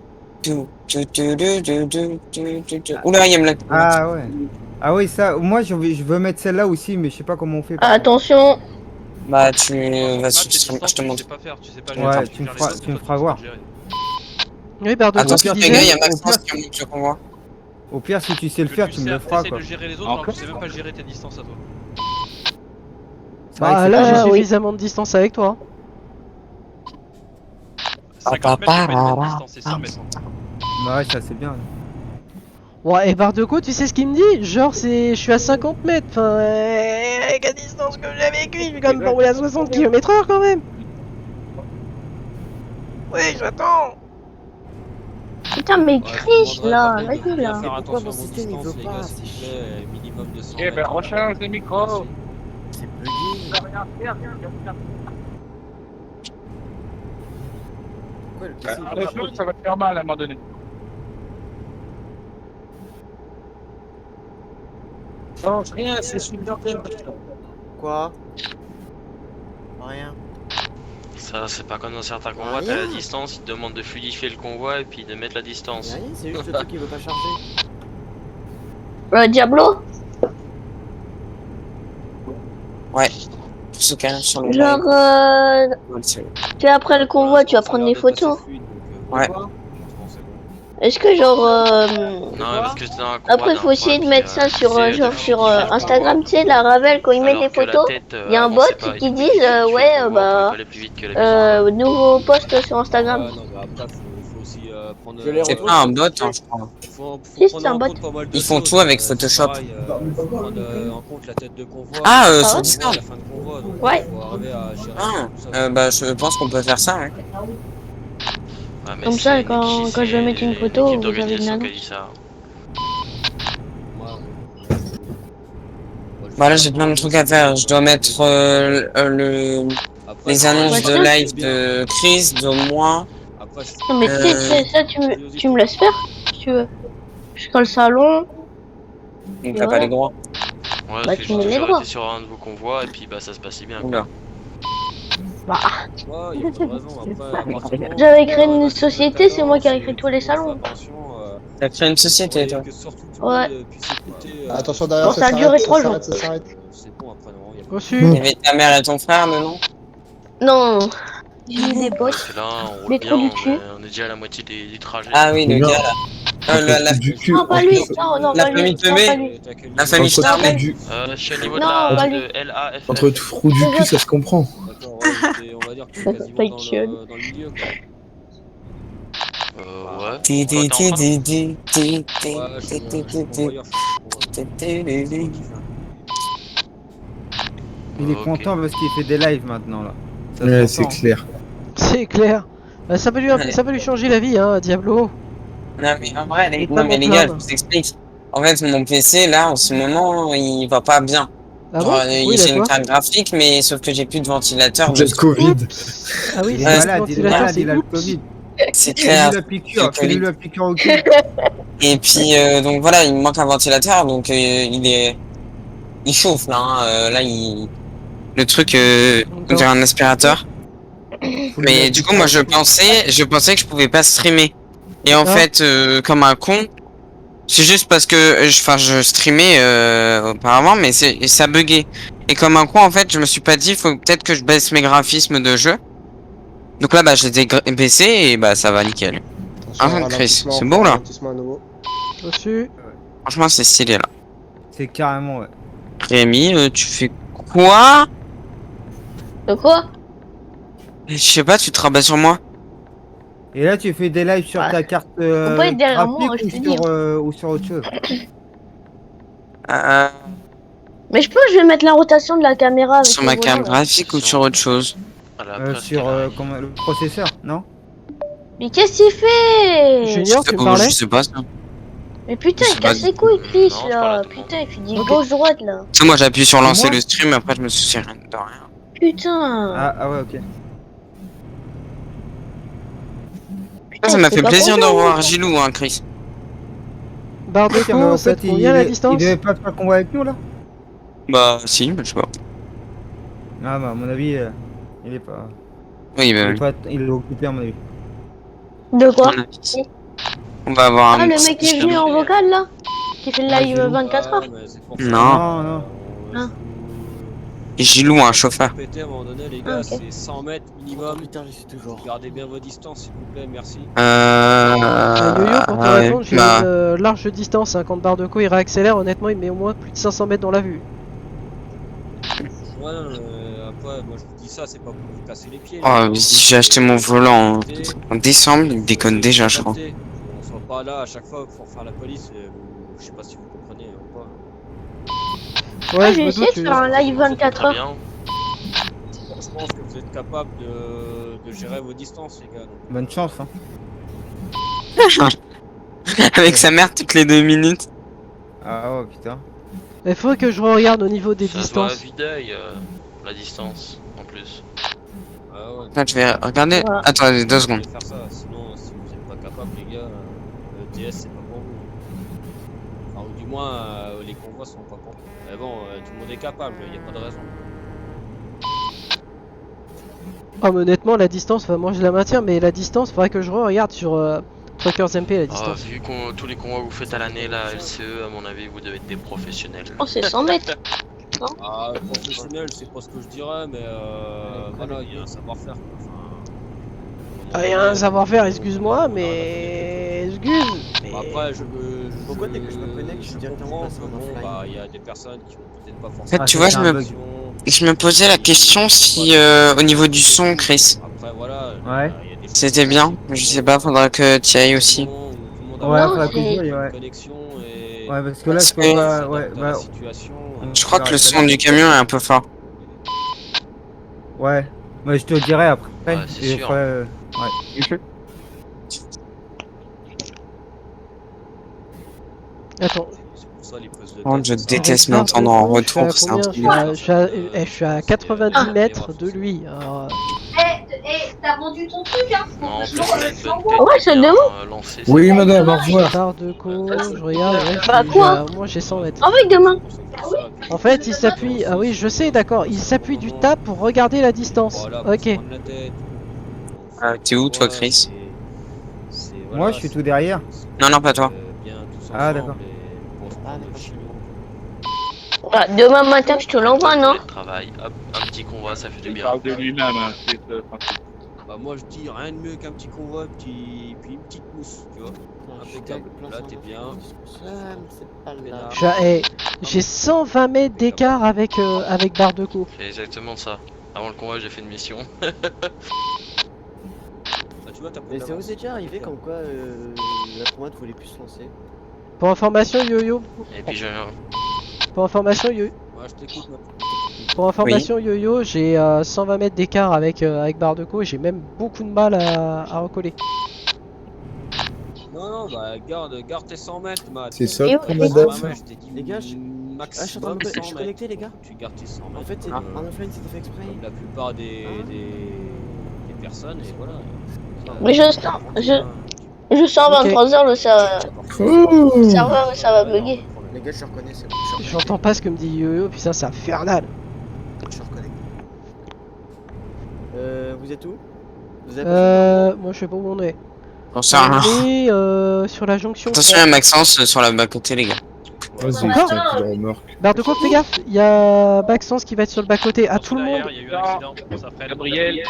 Oula, il y a me Ah ouais. Ah oui, ça, moi je veux mettre celle-là aussi, mais je sais pas comment on fait. par contre. Attention. Bah, tu vas Matt, sur t'es distant, je te tu montre. sais pas faire, tu sais pas Ouais, gérer, tu me gères les feras- autres, tu me toi, feras sais voir. pas gérer. Oui, barre de co, tu Attention, les gars, il y disais. a Maxence qui monte le convoi. Au pire, si tu sais le Que faire, tu tu me le sais, feras essaye quoi. de gérer les autres, alors que tu sais même pas gérer tes distances à toi. C'est vrai que Bah c'est là, pas j'ai mal. oui. suffisamment de distance avec toi. 50 mètres, c'est pas une bonne distance, c'est 100 mètres. Bah ouais, ça c'est bien. Ouais, et barre de co, tu sais ce qu'il me dit? Genre, je suis à 50 mètres. Enfin, avec la distance que j'ai vécue, je vais quand même pas rouler à 60 km/h quand même. Oui, j'attends. Putain, mais Ouais, triche je là, vous demanderai vas-y de là. bien faire Pourquoi attention à mon vos système, il distances, veut les pas, gars, c'est s'il vous plaît, minimum de 100 Eh ben, mètres. recharge les micros. C'est bugué. Pourquoi le PC il veut pas Attention, ça va te faire mal à un moment donné. Non, rien, c'est super. Quoi? Rien. Ça, c'est pas comme dans certains convois, t'as la distance, ils te demandent de fluidifier le convoi et puis de mettre la distance. Rien, c'est juste le truc qui veut pas charger. Diablo. tous ceux qui arrivent sur le Genre, live. tu sais, après le convoi, tu vas prendre des photos. Ouais. Est-ce que genre, Non, parce que c'était un combat après d'un faut essayer de pote, mettre ça qui sur disait de genre sur fluidifier le Instagram, convoi. tu sais, la Ravel quand il met Alors des que la photos, tête, il y a un avançait bot pas, qui il dit fluidifiait le ouais convoi, on pouvait bah pas aller plus vite que la musique. nouveau post sur Instagram. Ouais, non, mais après, faut aussi prendre. C'est pas un bot, hein, je crois. Faut Si, c'est prendre un en bot. compte pas mal de Ils font choses, tout avec c'est Photoshop. pareil, faut prendre en compte la tête de convoi. Ah, le sur convoi, Discord. la fin de convoi, donc Ouais. faut arriver à gérer tout ça. Ah, bah je pense qu'on peut faire ça, ouais. Ouais, mais Comme c'est ça, une quand équipe- je vais mettre une c'est photo, l'équipe vous avez une d'organisation annonce. qui a dit ça. Bah là j'ai plein de trucs à faire, je dois mettre les annonces de live de Chris, de moi. Non mais tu sais, ça tu me laisses faire si tu veux. Je colle le salon. Donc Et t'as pas voilà. les droits. Ouais, Bah, c'est tu mets juste les que droits. j'aurais été sur un de vos convois et puis bah ça se passait bien. Oula. Bah, Ouais, y a pas de raison. Après, à partir du moment où j'avais créé on a une société, c'est moi qui avais créé tous les salons. T'as créé une société toi. Ouais. Attention derrière, Bon, ça a duré 3 jours. ça s'arrête. C'est bon, après, non, y a Reçu. Il y avait ta mère et ton frère, non? Non, j'ai eu des bots. Parce que là, on roule Les bien, trous du cul. on est déjà à la moitié du trajet. Ah oui, le Combien gars là. Du cul. Non, pas lui. Non, non, La pas lui. famille Non, Teubé. pas lui. La famille Entre Starbé. du, Je suis au niveau Non, de pas la lui. de LAF. entre trou du cul, ça se comprend. D'accord, ouais, on va dire que t'es quasiment dans le milieu, quoi. Ouais. Ti, ti, ti, ti, ti, ti, Ouais, ti, je suis ti, ti, ti. convoyeur, Il est Ok. content parce qu'il fait des lives maintenant là. Ça Ouais, s'entend. c'est clair. C'est clair. Bah, ça va lui changer la vie, hein, Diablo. Non mais en vrai, Il est non pas mais bon les gars, je plan. vous explique. En fait, mon PC là, en ce moment, il va pas bien. Ah bon? Genre, Oui, j'ai une d'accord. carte graphique, mais sauf que j'ai plus de ventilateur. J'ai le Covid. Ah oui, Il est c'est malade, il est ventilateur, malade, c'est il a le oups. Covid. C'est clair. Fais-lui la piqûre, le fais-lui Covid. la piqûre au cul. Et puis donc voilà, il me manque un ventilateur, donc il chauffe là. Hein, là, le truc, on dirait un aspirateur. Faut lui Mais la du coup, piqûre moi, au je cul. pensais que je pouvais pas streamer. Et en Ah. fait, comme un con, c'est juste parce que, je streamais auparavant, mais ça buguait. Et comme un con, en fait, je me suis pas dit, faut peut-être que je baisse mes graphismes de jeu. Donc là, bah, je les ai baissés et bah, ça va nickel. Ah, Chris, c'est beau là. Reçu. Franchement, c'est stylé là. C'est carrément, ouais. Rémi, tu fais quoi? De quoi? Je sais pas, tu te rabats sur moi? Et là, tu fais des lives sur Ouais. ta carte Faut pas être derrière moi, graphique je te dis. ou sur autre chose. Mais je vais mettre la rotation de la caméra avec Sur le ma volant, carte là. graphique ou sur autre chose? Sur le processeur, non? Mais qu'est-ce qu'il fait? Junior, tu me Oh, parlais? je sais pas ça. Mais putain, Je il sais pas casse du les couilles, Chris, Non, je là. parle à tout le Putain, il fait des Ok. gauche-droite, là. Tu sais, moi j'appuie sur lancer moi le stream, après je me soucie rien de rien. Putain. Ah ouais, ok. Putain, Ça m'a fait c'est pas plaisir de content, revoir hein. Gilou, hein, Chris. Barre de Mais en co, ça te fait, convient la il distance? devait pas faire convoi avec nous là? Bah, si, mais je sais pas. Ah bah à mon avis, il est pas... Oui, bah, oui. Il est occupé à mon avis. De quoi? On va avoir Ah, un le petit mec qui est venu en vocal, là? Qui fait le live Gilou. 24 heures? Non. Non. Ah. Et Gilou, un chauffeur. Péter à un moment donné, les Ah, gars, ok. c'est 100 mètres minimum. Putain, j'y suis toujours. Gardez bien vos distances, s'il vous plaît, merci. Yo-yo, pour te ouais, répondre, j'ai bah, une large distance, hein, quand barre de co il réaccélère, honnêtement il met au moins plus de 500 mètres dans la vue. Ouais, non, après, moi je vous dis ça, c'est pas pour vous casser les pieds. Oh, j'ai acheté mon volant en décembre, il déconne déjà, je crois. On soit pas là à chaque fois pour faire la police, je sais pas si vous comprenez ou pas. Ouais, Ah, je j'ai me essayé doute. de faire un live 24 Très heures. bien. Je pense que vous êtes capable de gérer vos distances, les gars. donc. Bonne chance, hein. Avec sa mère toutes les 2 minutes. Ah ouais, putain. Il faut que je regarde au niveau des Ça se voit à distances. vue d'œil, la distance, en plus. Ah ouais. Attends, je vais regarder. Voilà. Attendez, 2 Vous secondes. pouvez faire ça, sinon si vous êtes pas capable, les gars, le TS c'est pas pour vous. Enfin, ou du moins, les convois sont pas pour vous. Mais bon, tout le monde est capable, y a pas de raison. Oh, mais honnêtement, la distance, enfin, moi je la maintiens, mais la distance, faudrait que je regarde sur Truckers MP la Ah, distance. vu que tous les convois que vous faites à l'année, la LCE, à mon avis, vous devez être des professionnels. Oh, c'est 100 mètres. non? Ah, professionnel, c'est pas ce que je dirais, mais voilà, il y a un savoir-faire. Quoi. Enfin, Ah, il y a un savoir-faire, excuse-moi, mais... Excuse mais... Après, Pourquoi dès que je me connecte, je suis directement passé en bon, offline? bah, il y a des personnes qui vont peut-être pas En forcément. fait, tu ça, vois, c'est un bug. je me posais la question si au niveau du son, Chris, Après, voilà. Ouais. il y a des choses c'était comme bien. ça qui Je peuvent- sais pas, faudra que tu y ailles aussi. Tout le monde Ouais, a faudra Non, que je c'est- voie, ouais. une connexion et Ouais, parce que là, je peux Ouais. pas. s'adapte Ouais, à bah. la situation. Je crois que le son du camion est un peu fort. Ouais. Mais je te le dirai après. Ouais, c'est Et sûr. après, ouais. Attends. C'est pour ça les prises de Oh, tête, je ça. déteste Avec m'entendre en Barbe, je suis à retour, c'est un combien? truc Je de fou. je suis à 90 mètres de lui. Alors, T'as vendu ton truc, hein? Non, en plus, il a une bonne tête Ouais, ça bien demande. lancée. Oui, madame, au revoir. barre de co, je regarde, ouais, Bah, j'ai- quoi moi j'ai 100 mètres. En fait, demain. En fait, il s'appuie. Ah oui, je sais, d'accord. Il s'appuie du tap pour regarder la distance. Voilà, pour se Ok. prendre la tête. Ah, t'es où, toi, Chris? Moi, je suis tout derrière. Non, non, pas toi. Ah, d'accord. Bah, demain matin, je te l'envoie, non? Travail, hop, un petit convoi, ça fait du Il bien. parle de lui-même, hein, c'est le principe. Bah moi je dis rien de mieux qu'un petit convoi, puis une petite mousse, tu vois. Impeccable. Là t'es bien. Je suis à- eh, j'ai 120 mètres d'écart avec, avec barre de co. C'est exactement ça. Avant le convoi, j'ai fait une mission. Bah, tu vois, t'as Mais ça vous est déjà arrivé comme quoi la promenade voulait plus se lancer? Pour information, Yo-Yo. Et puis j'ai Pour information, Yo. Ouais, je t'écoute maintenant. Pour information, Yo-Yo, j'ai 120 mètres d'écart avec, avec barre de co et j'ai même beaucoup de mal à recoller. Non, bah garde tes 100 mètres, Matt. C'est ça, Et pour où- madame. Ouais, je t'ai dit Les gars, je suis en train maximum de me 100 mètres. connecter, les gars. Tu gardes tes 100 mètres. En fait, comme, en offline, c'était fait exprès. comme la plupart des personnes, et voilà. Mais je sens 23h, le serveur, ça va bugger. Les gars, je reconnais, c'est bon. J'entends pas ce que me dit Yo-Yo, putain, c'est infernal. Je reconnais. Vous êtes où? Vous avez Moi je sais pas où on est. J'en sais rien. On est sur la jonction. Attention, il y a Maxence sur la bas-côté, les gars. Vas-y, je Encore tiens plus de remorque. Barre de co, fais gaffe, il y a Maxence qui va être sur le bas-côté. À tout le monde, Il y a eu un accident, ça freine. Gabriel,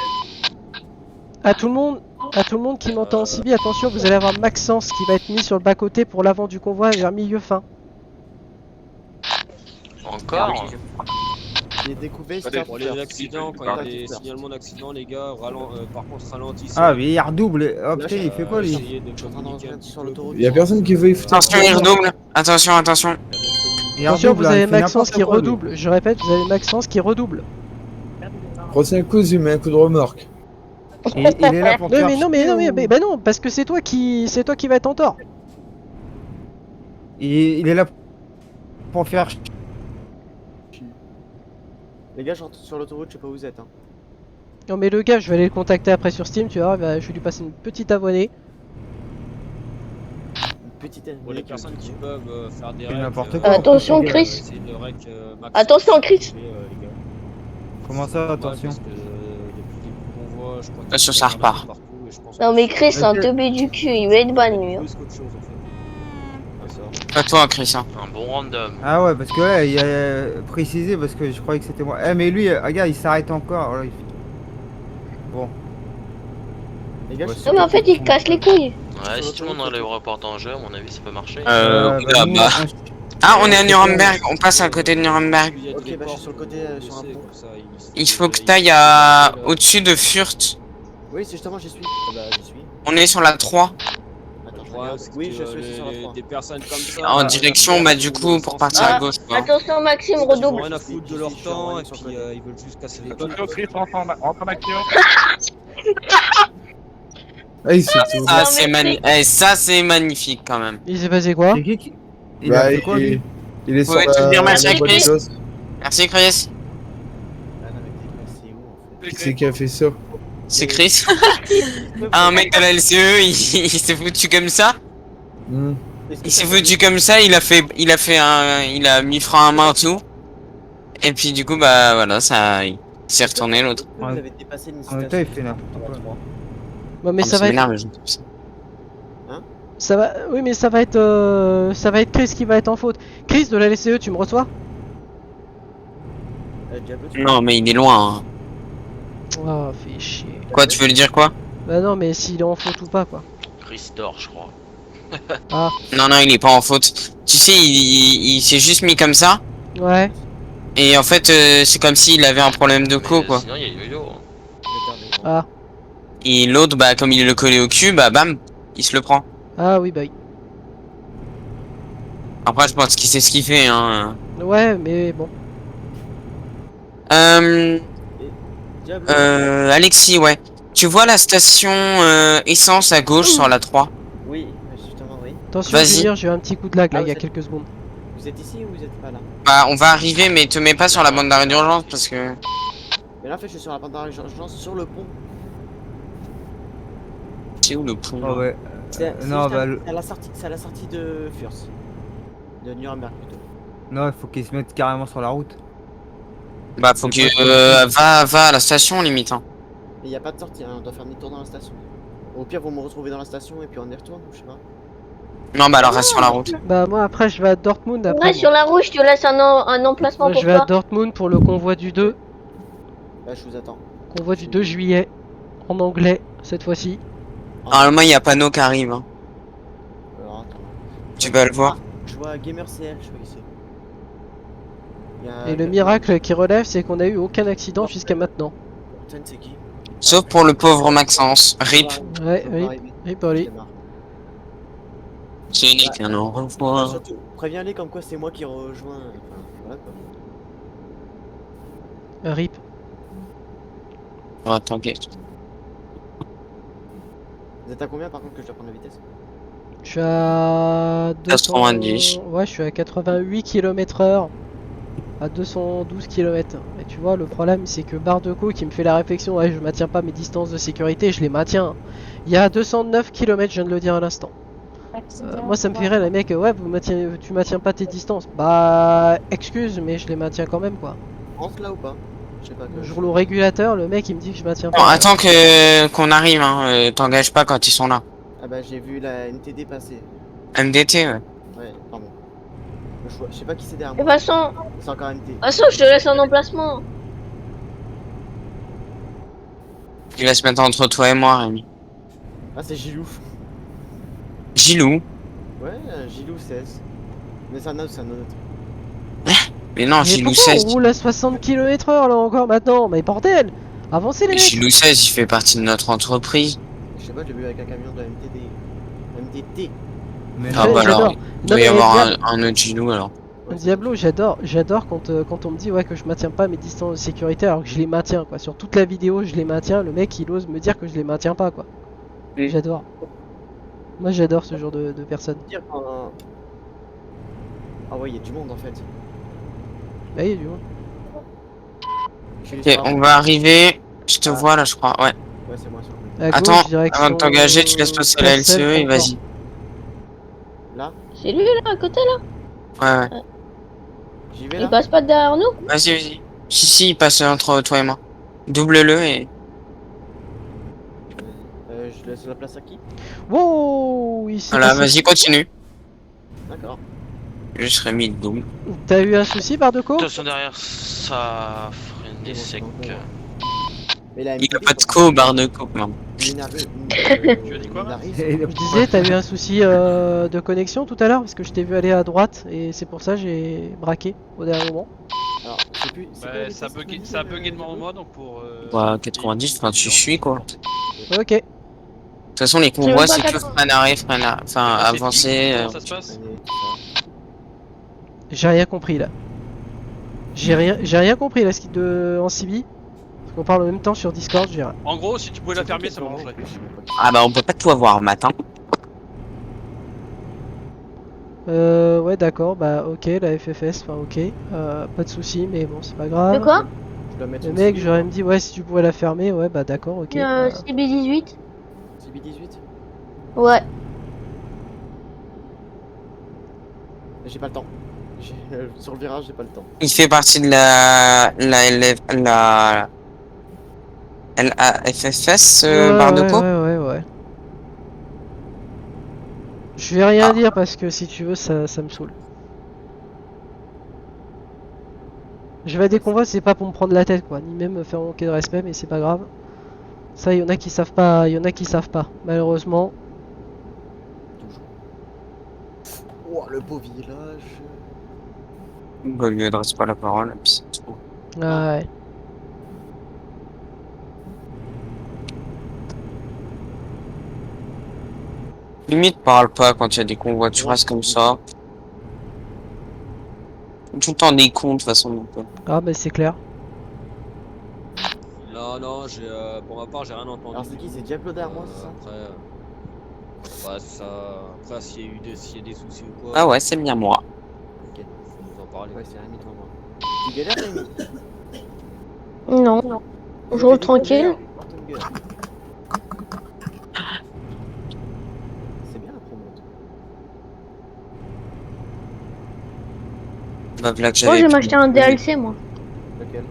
à tout le monde qui m'entend en CB, attention, vous allez avoir Maxence qui va être mis sur le bas-côté pour l'avant du convoi vers milieu fin. Encore J'ai découpé, Allez, c'était Pour les accidents, quand il y a des signalements d'accident, les gars, par contre ralentissez. Ah, mais il redouble. Oh putain, il fait quoi lui? Essayez de Je suis en train de communiquer un revenir petit sur peu. l'autoroute. Y'a personne qui veut y foutre. Attention, il redouble. Attention, attention. Il Attention, redouble, vous là, il avez fait Maxence n'importe qui quoi, lui. redouble. Je répète, vous avez Maxence qui redouble. Prochain coup, je lui mets un coup de remorque. Il est là pour Non faire mais non chier ou- bah non, parce que c'est toi qui va être en tort. Il est là pour faire chier. Les gars, je rentre sur l'autoroute, je sais pas où vous êtes. Hein. Non mais le gars, je vais aller le contacter après sur Steam, tu vois, je vais lui passer une petite abonnée. Une petite. Pour les personnes qui peuvent faire des C'est règles, n'importe quoi. Attention, Chris. essayez de rec, max. Attention, Chris. Les gars. Comment ça, attention? Parce que depuis le début du convoi, je crois qu'il Attention, y a ça un peu repart. partout, et je pense Non que mais c'est Chris, c'est un teubé du cul, il va être ban lui. hein. plus qu'autre chose, en fait. Pas toi, Chris. Hein. Un bon random. Ah ouais, parce que ouais, il a précisé parce que je croyais que c'était moi. Eh mais lui, regarde, il s'arrête encore. Voilà, il fait- Bon. Les gars, Ouais, je suis Non mais en fait, il casse les couilles. Ouais, si tout le monde enlève le report en jeu, à mon avis, ça peut marcher. Là, nous, bah. Ah, on est à Nuremberg. On passe à côté de Nuremberg. Ok, bah je suis sur le côté, sur un pont. Il faut que t'ailles à... au-dessus de Fürth. Oui, c'est justement, j'y suis. Ah bah, j'y suis. On est sur la 3. Attends, je Ouais, regarde. c'est Oui, que je suis sur la 3. des personnes comme ça. En direction, bah, du coup, pour partir à Ah, gauche, quoi. Attention, Maxime, Ils ont redouble. rien à foutre de leur temps et puis ils veulent juste casser les couilles. attention, Chris, rentre en action. Ah, il s'est tout. Ça, c'est ça, c'est magnifique, quand même. Il s'est passé quoi? C'est qui Il Bah, a fait quoi lui il est sur Ouais, tu veux dire merci, la boîte Chris? d'os. Merci, Chris. Ah non, mais c'est où en fait? Qui c'est qui a fait ça? C'est Chris. Un mec de la LCE, il s'est foutu comme ça. Hmm. Il s'est foutu comme ça, il a mis frein à main tout. Et puis du coup, bah voilà, ça, il s'est retourné l'autre. Vous avez dépassé une En même temps, il fait n'importe quoi. Bon mais Ah, ça va être... m'énerve, je trouve ça. Ça va... Oui mais ça va être Chris qui va être en faute. Chris de la LCE, tu me reçois? Diablo, Non, mais il est loin. Hein. Oh, fait chier. Quoi, tu veux lui dire quoi? Bah non, mais s'il est en faute ou pas, quoi. Chris dort, je crois. Ah, Non, non, il est pas en faute. Tu sais, il s'est juste mis comme ça. ouais. Et en fait, c'est comme s'il avait un problème de co, quoi. Sinon, il y a yo-yo. Hein. Ah. Et l'autre, bah, comme il est le collé au cul, bah, bam, il se le prend. Ah oui, bah oui. Après, je pense qu'il sait ce qu'il fait, hein. Ouais, mais bon. Diablo. Alexis, ouais. Tu vois la station essence à gauche sur la 3? Oui, justement, oui. Attention, Vas-y. Junior, j'ai eu un petit coup de lag là, Ah, il y a vous êtes- quelques secondes. Vous êtes ici ou vous êtes pas là? Bah, on va arriver, mais te mets pas sur la bande d'arrêt d'urgence parce que. Mais là, en fait, je suis sur la bande d'urgence sur le pont. C'est où le pont? Ah ouais. C'est Non, juste bah, c'est à la sortie de Furs. De Nuremberg plutôt. non, il faut qu'ils se mettent carrément sur la route. Bah, faut que. Va à la station, limite, hein. Mais il n'y a pas de sortie, hein, on doit faire demi-tour dans la station. Au pire, vous me retrouvez dans la station et puis on y retourne, ou je sais pas. Non, bah, alors reste sur la route. Bah moi après je vais à Dortmund après. Ouais, sur la route, je te laisse un emplacement Moi pour je vais à toi. Dortmund pour le convoi du 2. Bah, je vous attends. Convoi du 2 juillet. En anglais, cette fois-ci. Normalement, il y a panneau qui arrive, hein. Alors, attends. Tu vas le voir. Je vois Gamer CL, je vois ici. Il y a- Et le miracle qui relève, c'est qu'on a eu aucun accident jusqu'à maintenant. Putain, c'est qui? Sauf pour le pauvre Maxence. RIP. Ouais, Ça va oui. arriver. Oui, pour lui. Je démarre. Ce n'est qu'un au revoir. Surtout, préviens-les comme quoi c'est moi qui rejoins. Enfin, voilà quoi. RIP. Oh, t'inquiète. Vous êtes à combien par contre que je dois prendre la vitesse? Je suis à 90. Ouais, je suis à 88 km/h. À 212 km. Et tu vois, le problème c'est que Bardeco qui me fait la réflexion, ouais, je maintiens pas mes distances de sécurité, je les maintiens. Il y a 209 km, je viens de le dire à l'instant. Moi ça me ferait les mecs, ouais, tu maintiens pas tes distances. Bah, excuse, mais je les maintiens quand même quoi. Rentre là ou pas? Je sais pas. Je roule au régulateur, le mec il me dit que je maintiens Bon, pas. attends qu'on arrive, hein. T'engages pas quand ils sont là. Ah bah j'ai vu la NTD passer. MDT, ouais. Ouais, pardon. Je sais pas qui c'est derrière De toute moi. façon, C'est encore NT. je te laisse un emplacement. Il va se mettre entre toi et moi, Rémi. Ah, c'est Gilou. Gilou. Ouais, Gilou 16. Mais c'est un autre, Mais non, Mais Gilou pourquoi 16. on roule à 60 km/h là encore maintenant? Mais bordel! Avancez les mecs! Gilou 16, il fait partie de notre entreprise. Je sais pas, j'ai vu avec un camion de MTD. MTT. Mais Ah Ouais, bah alors, j'adore. il doit y mais avoir Diablo- un autre Gilou alors. Diablo, j'adore quand on me dit ouais que je maintiens pas mes distances de sécurité alors que je les maintiens quoi. Sur toute la vidéo, je les maintiens. Le mec il ose me dire que je les maintiens pas quoi. Oui. J'adore. Moi j'adore ce genre de personnes. Dire quand- Ah ouais, il y a du monde en fait. Bah, il y a du monde. Je suis Ok, sur la on route. va arriver. Je te vois là, je crois. Ouais. Ouais, c'est moi sur le À Attends, gauche, direction avant de t'engager, tu laisses passer la Cassel, LCE et encore. vas-y. Là, C'est lui là, à côté là. Ouais, ouais. j'y vais Il là. passe pas derrière nous. Vas-y. Si, il passe entre toi et moi. Double-le et. Je laisse la place à qui? Wow, ici. Voilà, vas-y, continue. D'accord. Je serai mis le double. T'as eu un souci Bardeco? Attention derrière, ça a freiné sec. Mais la Il a MTD, pas de co, barre de co, non. Tu as dit quoi, Je disais, t'as eu un souci de connexion tout à l'heure parce que je t'ai vu aller à droite et c'est pour ça que j'ai braqué au dernier moment. Alors, je sais plus. Bah, ça a bugué devant moi donc pour. Bah, 90, enfin, tu suis quoi. De Ok. toute façon, les convois, c'est que frein arrêt, enfin, avancer. Comment ça se passe? J'ai rien compris là. J'ai rien compris là, en CB. Parce qu'on parle en même temps sur Discord, j'ai rien. En gros, si tu pouvais la fermer, ça m'arrangerait. Ah bah, on peut pas tout avoir matin. Ouais d'accord, bah ok, la FFS, enfin ok. Pas de souci, mais bon, c'est pas grave. De quoi? Le mec, j'aurais me dit, ouais, si tu pouvais la fermer, ouais, bah d'accord, ok. CB18. CB18? Ouais. J'ai pas le temps. Sur le virage, j'ai pas le temps. Il fait partie de la LAFFS, barre de co. Ouais. Je vais rien dire parce que si tu veux, ça me saoule. Je vais à des convois, c'est pas pour me prendre la tête quoi, ni même me faire manquer de respect, mais c'est pas grave. Ça, il y en a qui savent pas, malheureusement. Oh, le beau village. Bah, lui adresse pas la parole, et puis c'est tout. Ah ouais. Limite, parle pas quand il y a des convoiturages comme ça. Tout le temps des cons de toute façon. Donc, Ah bah c'est clair. Non, j'ai pour ma part, j'ai rien entendu. Alors c'est qui? C'est Diablo derrière moi, c'est ça? Après, ouais, c'est ça. Après, s'il y a des soucis ou quoi. Ah ouais, c'est bien moi. Ok. Faut nous en parler. Ouais, c'est Rémi devant moi. Tu galères, Rémi? Non, non. Je roule tranquille. C'est bien la promote. Bah, voilà que Moi, je j'avais vais m'acheter un DLC, moi. Lequel?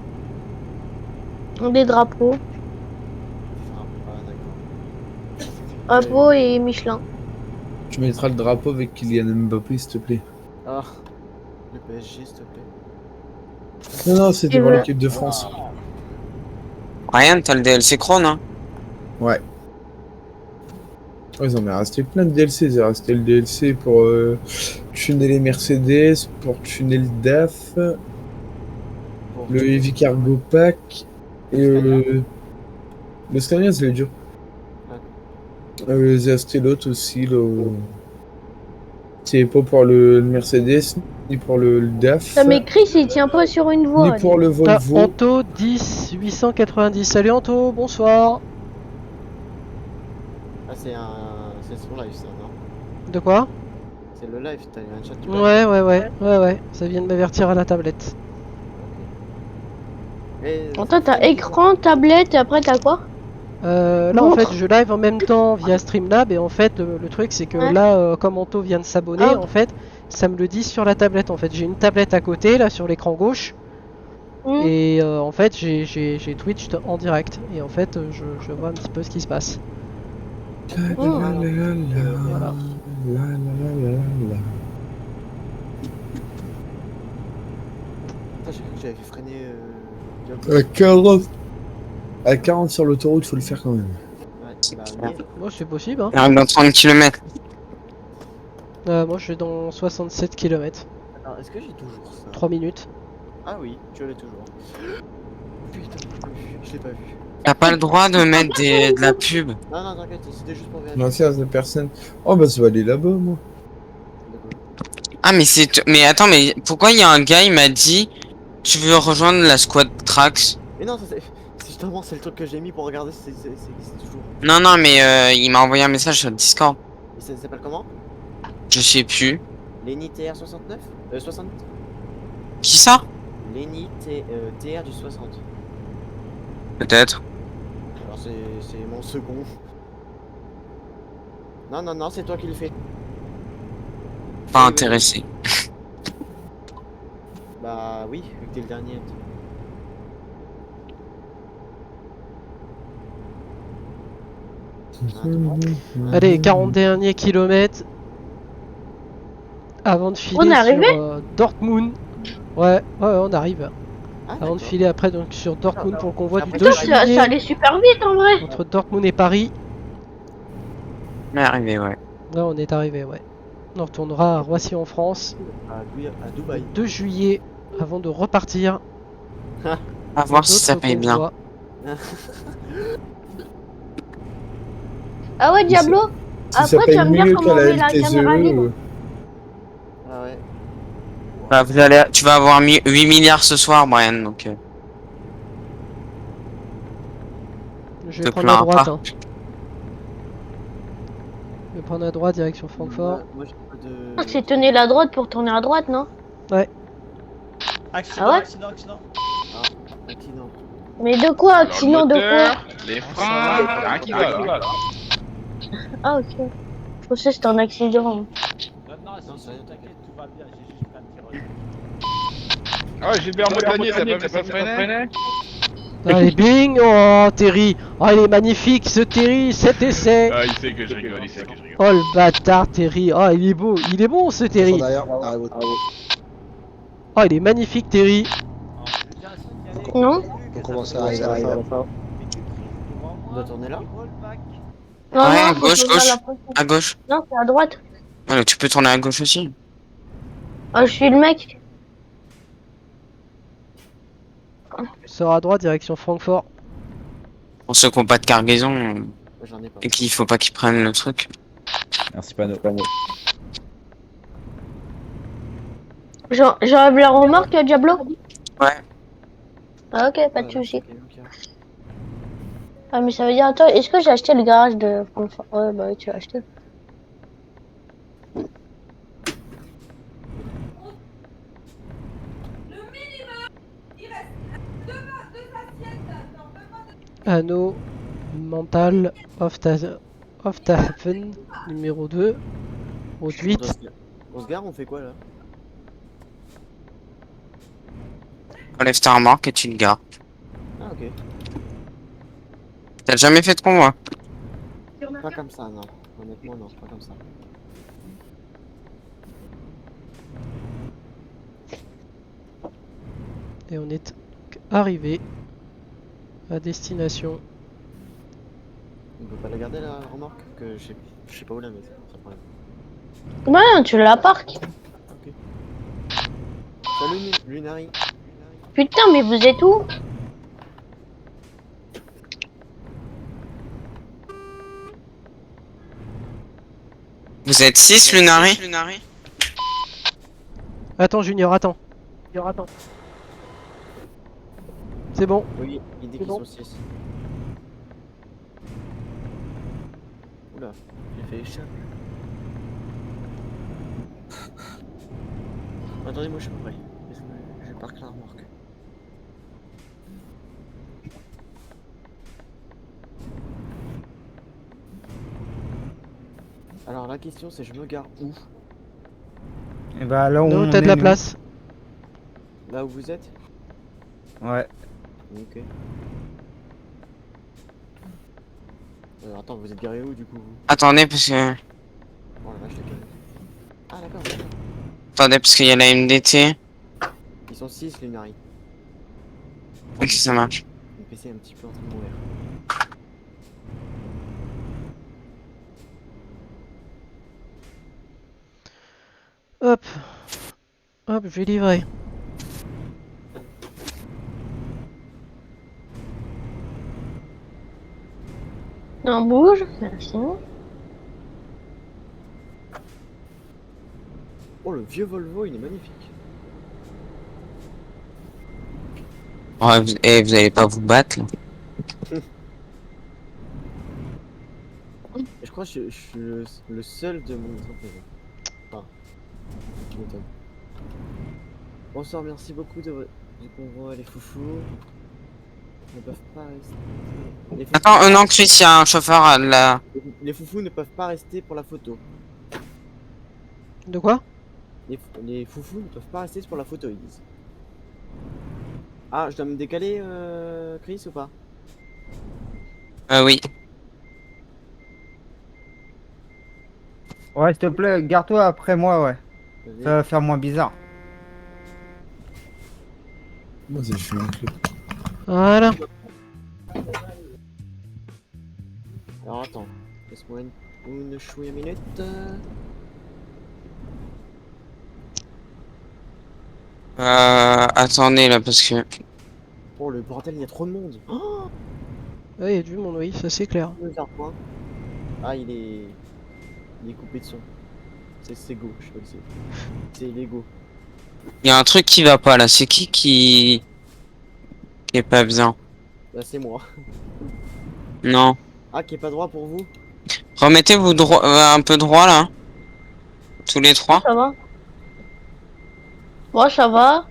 Des drapeaux. Ah, d'accord. Drapeaux et Michelin. Tu mettras le drapeau avec Kylian Mbappé, s'il te plaît. Ah, le PSG, s'il te plaît. Non, c'était Et pour voilà. l'équipe de France. Ryan, t'as le DLC Chrome, hein? Ouais. Oh, ils en ont resté plein de DLC. Il a resté le DLC pour tuner les Mercedes, pour tuner le DAF, le Heavy Cargo Pack et le Scania, c'est le dur. Les Astelot aussi. C'est pas pour le Mercedes, ni pour le DAF, Ça m'écrit s'il tient pas sur une voie. ni pour le Ah, Volvo. Anto 10 890. Salut Anto, bonsoir. Ah, c'est son live, ça, non? De quoi? C'est le live, t'as eu un chat qui Ouais, ça vient de m'avertir à la tablette. Et... Attends, t'as écran, tablette et après t'as quoi? Là en fait je live en même temps via Streamlab et en fait le truc c'est que Ouais. là comme Anto vient de s'abonner Ah. en fait ça me le dit sur la tablette en fait. J'ai une tablette à côté là sur l'écran gauche et en fait j'ai Twitch en direct et en fait je vois un petit peu ce qui se passe. Voilà. Putain, j'ai cru que j'avais fait freiner À 40 sur l'autoroute, faut le faire quand même. Ouais, bah, Moi c'est possible hein. Dans 30 km. Moi je suis dans 67 km. Alors, est-ce que j'ai toujours ça? 3 minutes. Ah oui, tu l'as toujours. Putain, je l'ai pas vu. T'as pas le droit de mettre de la pub. Non, non, t'inquiète, c'était juste pour vérifier. Non, c'est personne. Oh, bah, ça va aller là-bas, moi. Ah, mais mais attends, mais pourquoi il y a un gars, il m'a dit, tu veux rejoindre la squad Trax? Mais non, ça c'est justement, c'est le truc que j'ai mis pour regarder si c'est toujours. Non, non, mais il m'a envoyé un message sur Discord. Et ça s'appelle comment? Je sais plus. Lenny TR69 60. Qui ça? Lenny TR du 60. Peut-être. Alors c'est mon second. Non, non, non, c'est toi qui le fais. Pas intéressé. Bah oui, vu que t'es le dernier. Allez 40 derniers kilomètres avant de filer On est arrivé sur Dortmund. Ouais, on arrive. Avant de filer après donc sur Dortmund pour le convoi du 2 Putain, ça juillet allait super vite en vrai. entre Dortmund et Paris. On est arrivé, ouais. Là on est arrivé, ouais. On retournera à Roissy en France À Dubaï. 2 juillet avant de repartir. À voir si D'autres ça paye bien. convois. Ah ouais, Diablo. Si ça Après, tu paye vas me dire mieux comment on qu'à met la LTZE, caméra libre. Ah ouais. Bah, tu vas avoir 8 milliards ce soir, Brian, donc... Je vais te prendre à plains droite. pas. Hein. Je vais prendre à droite direction Francfort. Moi j'ai pas de. C'est tenir la droite pour tourner à droite, non? Ouais. Accident, Ah ouais accident. Accident. Mais de quoi? Accident de quoi? Les freins, c'est un qui va là. Ah ok. Je pensais que c'était un accident. Non, c'est rien, t'inquiète, tout va bien, j'ai juste un petit relais. Ah ouais, Gilbert Montagnier, ça freinait. Allez, bing! Oh, Terry! Oh, il est magnifique ce Terry, cet essai! Ah, il sait que je rigole, il sait que je rigole. Oh le bâtard, Terry! Oh, il est beau, bon ce Terry! Oh, il est magnifique, Terry! Non. On commence à arriver à la fin. On doit tourner là? Non, Ouais, à non, gauche, faut tourner gauche. la prochaine. À gauche. Non, c'est à droite. Ouais, donc tu peux tourner à gauche aussi. Ah, je suis le mec. Sors à droite, direction Francfort. Pour ceux qui n'ont pas de cargaison J'en ai pas. et qu'il faut pas qu'ils prennent le truc. Merci Pano. J'enlève la remorque, Diablo? Ouais. Ah, ok, pas de soucis. Ah, mais ça veut dire, attends, est-ce que j'ai acheté le garage de Francfort? Ouais, bah oui, tu l'as acheté. Anneau mental Hafen numéro 2. Route 8. On se gare, on fait quoi là? Enlève ta remorque et tu le gares. Ah, ok. T'as jamais fait de convoi? Pas comme ça, non. Honnêtement, non, pas comme ça. Et on est arrivé à destination. On peut pas la garder la remorque? Que je sais pas où la mettre, c'est le problème. Ouais, tu la parques. Ok. Salut Lunari. Putain, mais vous êtes où? Vous êtes 6, Lunari? Attends, Junior, attends. C'est bon. Oui, il dit qu'ils sont 6. Oula, j'ai fait échapper. Attendez, moi je suis pas prêt. Je parque la remorque. Alors la question c'est je me gare où? Et bah là où Non, on t'as de est, la nous. place. Là où vous êtes? Ouais. Ok. Attends, vous êtes garé où du coup vous? Attendez parce que... Oh la vache, les gars. Ah d'accord, d'accord. Attendez parce qu'il y a la MDT. Ils sont 6 les Lunari. Ok, ça marche. Mon PC est un petit peu en train de mourir. Hop. Hop, je vais livrer. Non, bouge. Merci. Oh le vieux Volvo il est magnifique. Ouais, vous allez pas vous battre là. Je crois que je suis le seul de mon entreprise. Enfin, je m'étonne. Bonsoir, merci beaucoup du convoi les foufous. Ne peuvent pas rester. Les foufous... Attends, non, Chris, il y a un chauffeur à la... Les foufous ne peuvent pas rester pour la photo. De quoi? Les foufous ne peuvent pas rester pour la photo, ils disent. Ah, je dois me décaler, Chris, ou pas? Oui. Ouais, s'il te plaît, garde-toi après moi, ouais. Vas-y. Ça va faire moins bizarre. Moi, je suis un club. Voilà. Alors attends, laisse-moi une chouille minute. Attendez là parce que... Oh le bordel, il y a trop de monde. Oh, Ouais, il y a du monde, oui, ça c'est clair. ah, il est coupé de son. C'est Go, je sais pas que c'est. C'est Lego. Il y a un truc qui va pas là, c'est qui est pas bien? Là, c'est moi. Non. Ah, qui est pas droit pour vous? Remettez-vous droit, un peu droit là. Tous les trois. Ça va? Moi, ça va.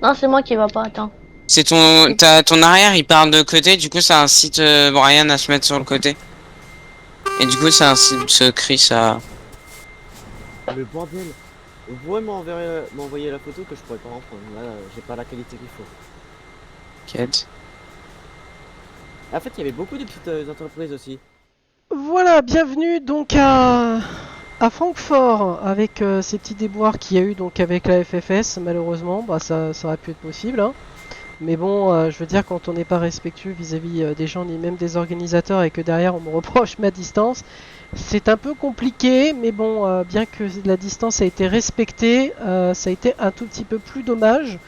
Non, c'est moi qui va pas, attends. C'est ton arrière, il part de côté, du coup ça incite Brian à se mettre sur le côté. Et du coup ça incite Chris à... Le bordel. Vous pouvez m'envoyer la photo que je pourrais pas en prendre. Là, j'ai pas la qualité qu'il faut. Quête. En fait, il y avait beaucoup de petites entreprises aussi. Voilà, bienvenue donc à Francfort avec ces petits déboires qu'il y a eu donc avec la FFS. Malheureusement, bah ça aurait pu être possible. Hein. Mais bon, je veux dire, quand on n'est pas respectueux vis-à-vis des gens, ni même des organisateurs, et que derrière on me reproche ma distance, c'est un peu compliqué. Mais bon, bien que la distance a été respectée, ça a été un tout petit peu plus dommage.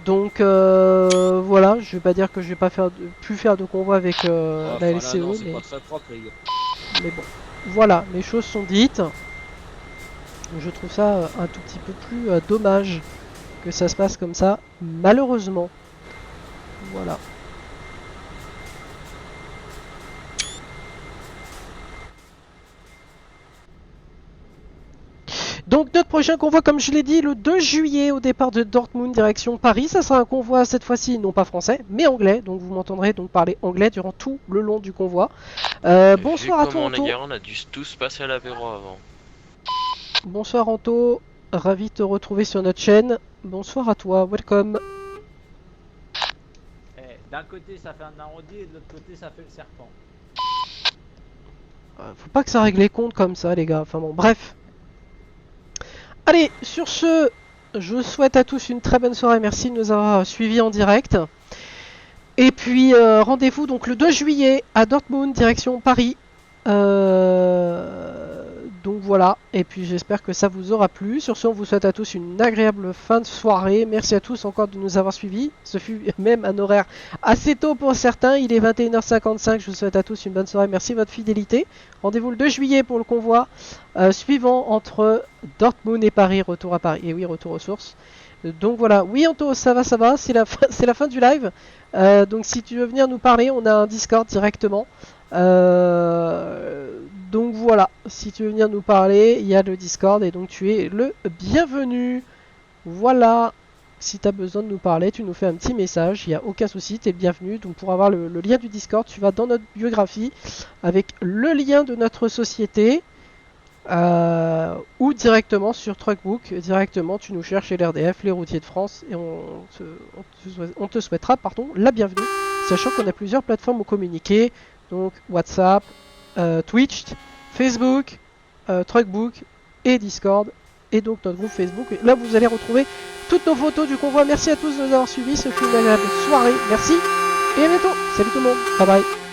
Donc voilà, je vais pas dire que je vais pas plus faire de convoi avec la LCE, non, c'est mais... pas très propre, les gars. Mais bon, voilà, les choses sont dites. Je trouve ça un tout petit peu plus dommage que ça se passe comme ça, malheureusement. Voilà. Donc notre prochain convoi, comme je l'ai dit, le 2 juillet au départ de Dortmund direction Paris. Ça sera un convoi cette fois-ci non pas français, mais anglais. Donc vous m'entendrez donc parler anglais durant tout le long du convoi. Bonsoir à toi, Anto. Anto. On a dû tous passer à l'apéro avant. Bonsoir Anto, ravi de te retrouver sur notre chaîne. Bonsoir à toi, welcome. D'un côté ça fait un arrondi et de l'autre côté ça fait le serpent. Faut pas que ça règle les comptes comme ça les gars, enfin bon bref. Allez, sur ce, je souhaite à tous une très bonne soirée, merci de nous avoir suivis en direct. Et puis rendez-vous donc le 2 juillet à Dortmund, direction Paris. Donc voilà, et puis j'espère que ça vous aura plu. Sur ce, on vous souhaite à tous une agréable fin de soirée. Merci à tous encore de nous avoir suivis. Ce fut même un horaire assez tôt pour certains, il est 21h55. Je vous souhaite à tous une bonne soirée, merci de votre fidélité. Rendez-vous le 2 juillet pour le convoi suivant entre Dortmund et Paris, retour à Paris. Et oui, retour aux sources. Donc voilà, oui Anto, ça va, c'est la fin du live. Donc si tu veux venir nous parler, on a un Discord directement. Donc voilà, si tu veux venir nous parler, il y a le Discord et donc tu es le bienvenu. Voilà, si tu as besoin de nous parler, tu nous fais un petit message, il n'y a aucun souci, tu es le bienvenu. Donc pour avoir le lien du Discord, tu vas dans notre biographie avec le lien de notre société ou directement sur Truckbook. Directement, tu nous cherches chez l'RDF, les routiers de France, et on te souhaitera la bienvenue, sachant qu'on a plusieurs plateformes où communiquer. Donc WhatsApp, Twitch, Facebook, Truckbook et Discord. Et donc notre groupe Facebook. Et là vous allez retrouver toutes nos photos du convoi. Merci à tous de nous avoir suivis. Ce fut une agréable soirée. Merci. Et à bientôt. Salut tout le monde. Bye bye.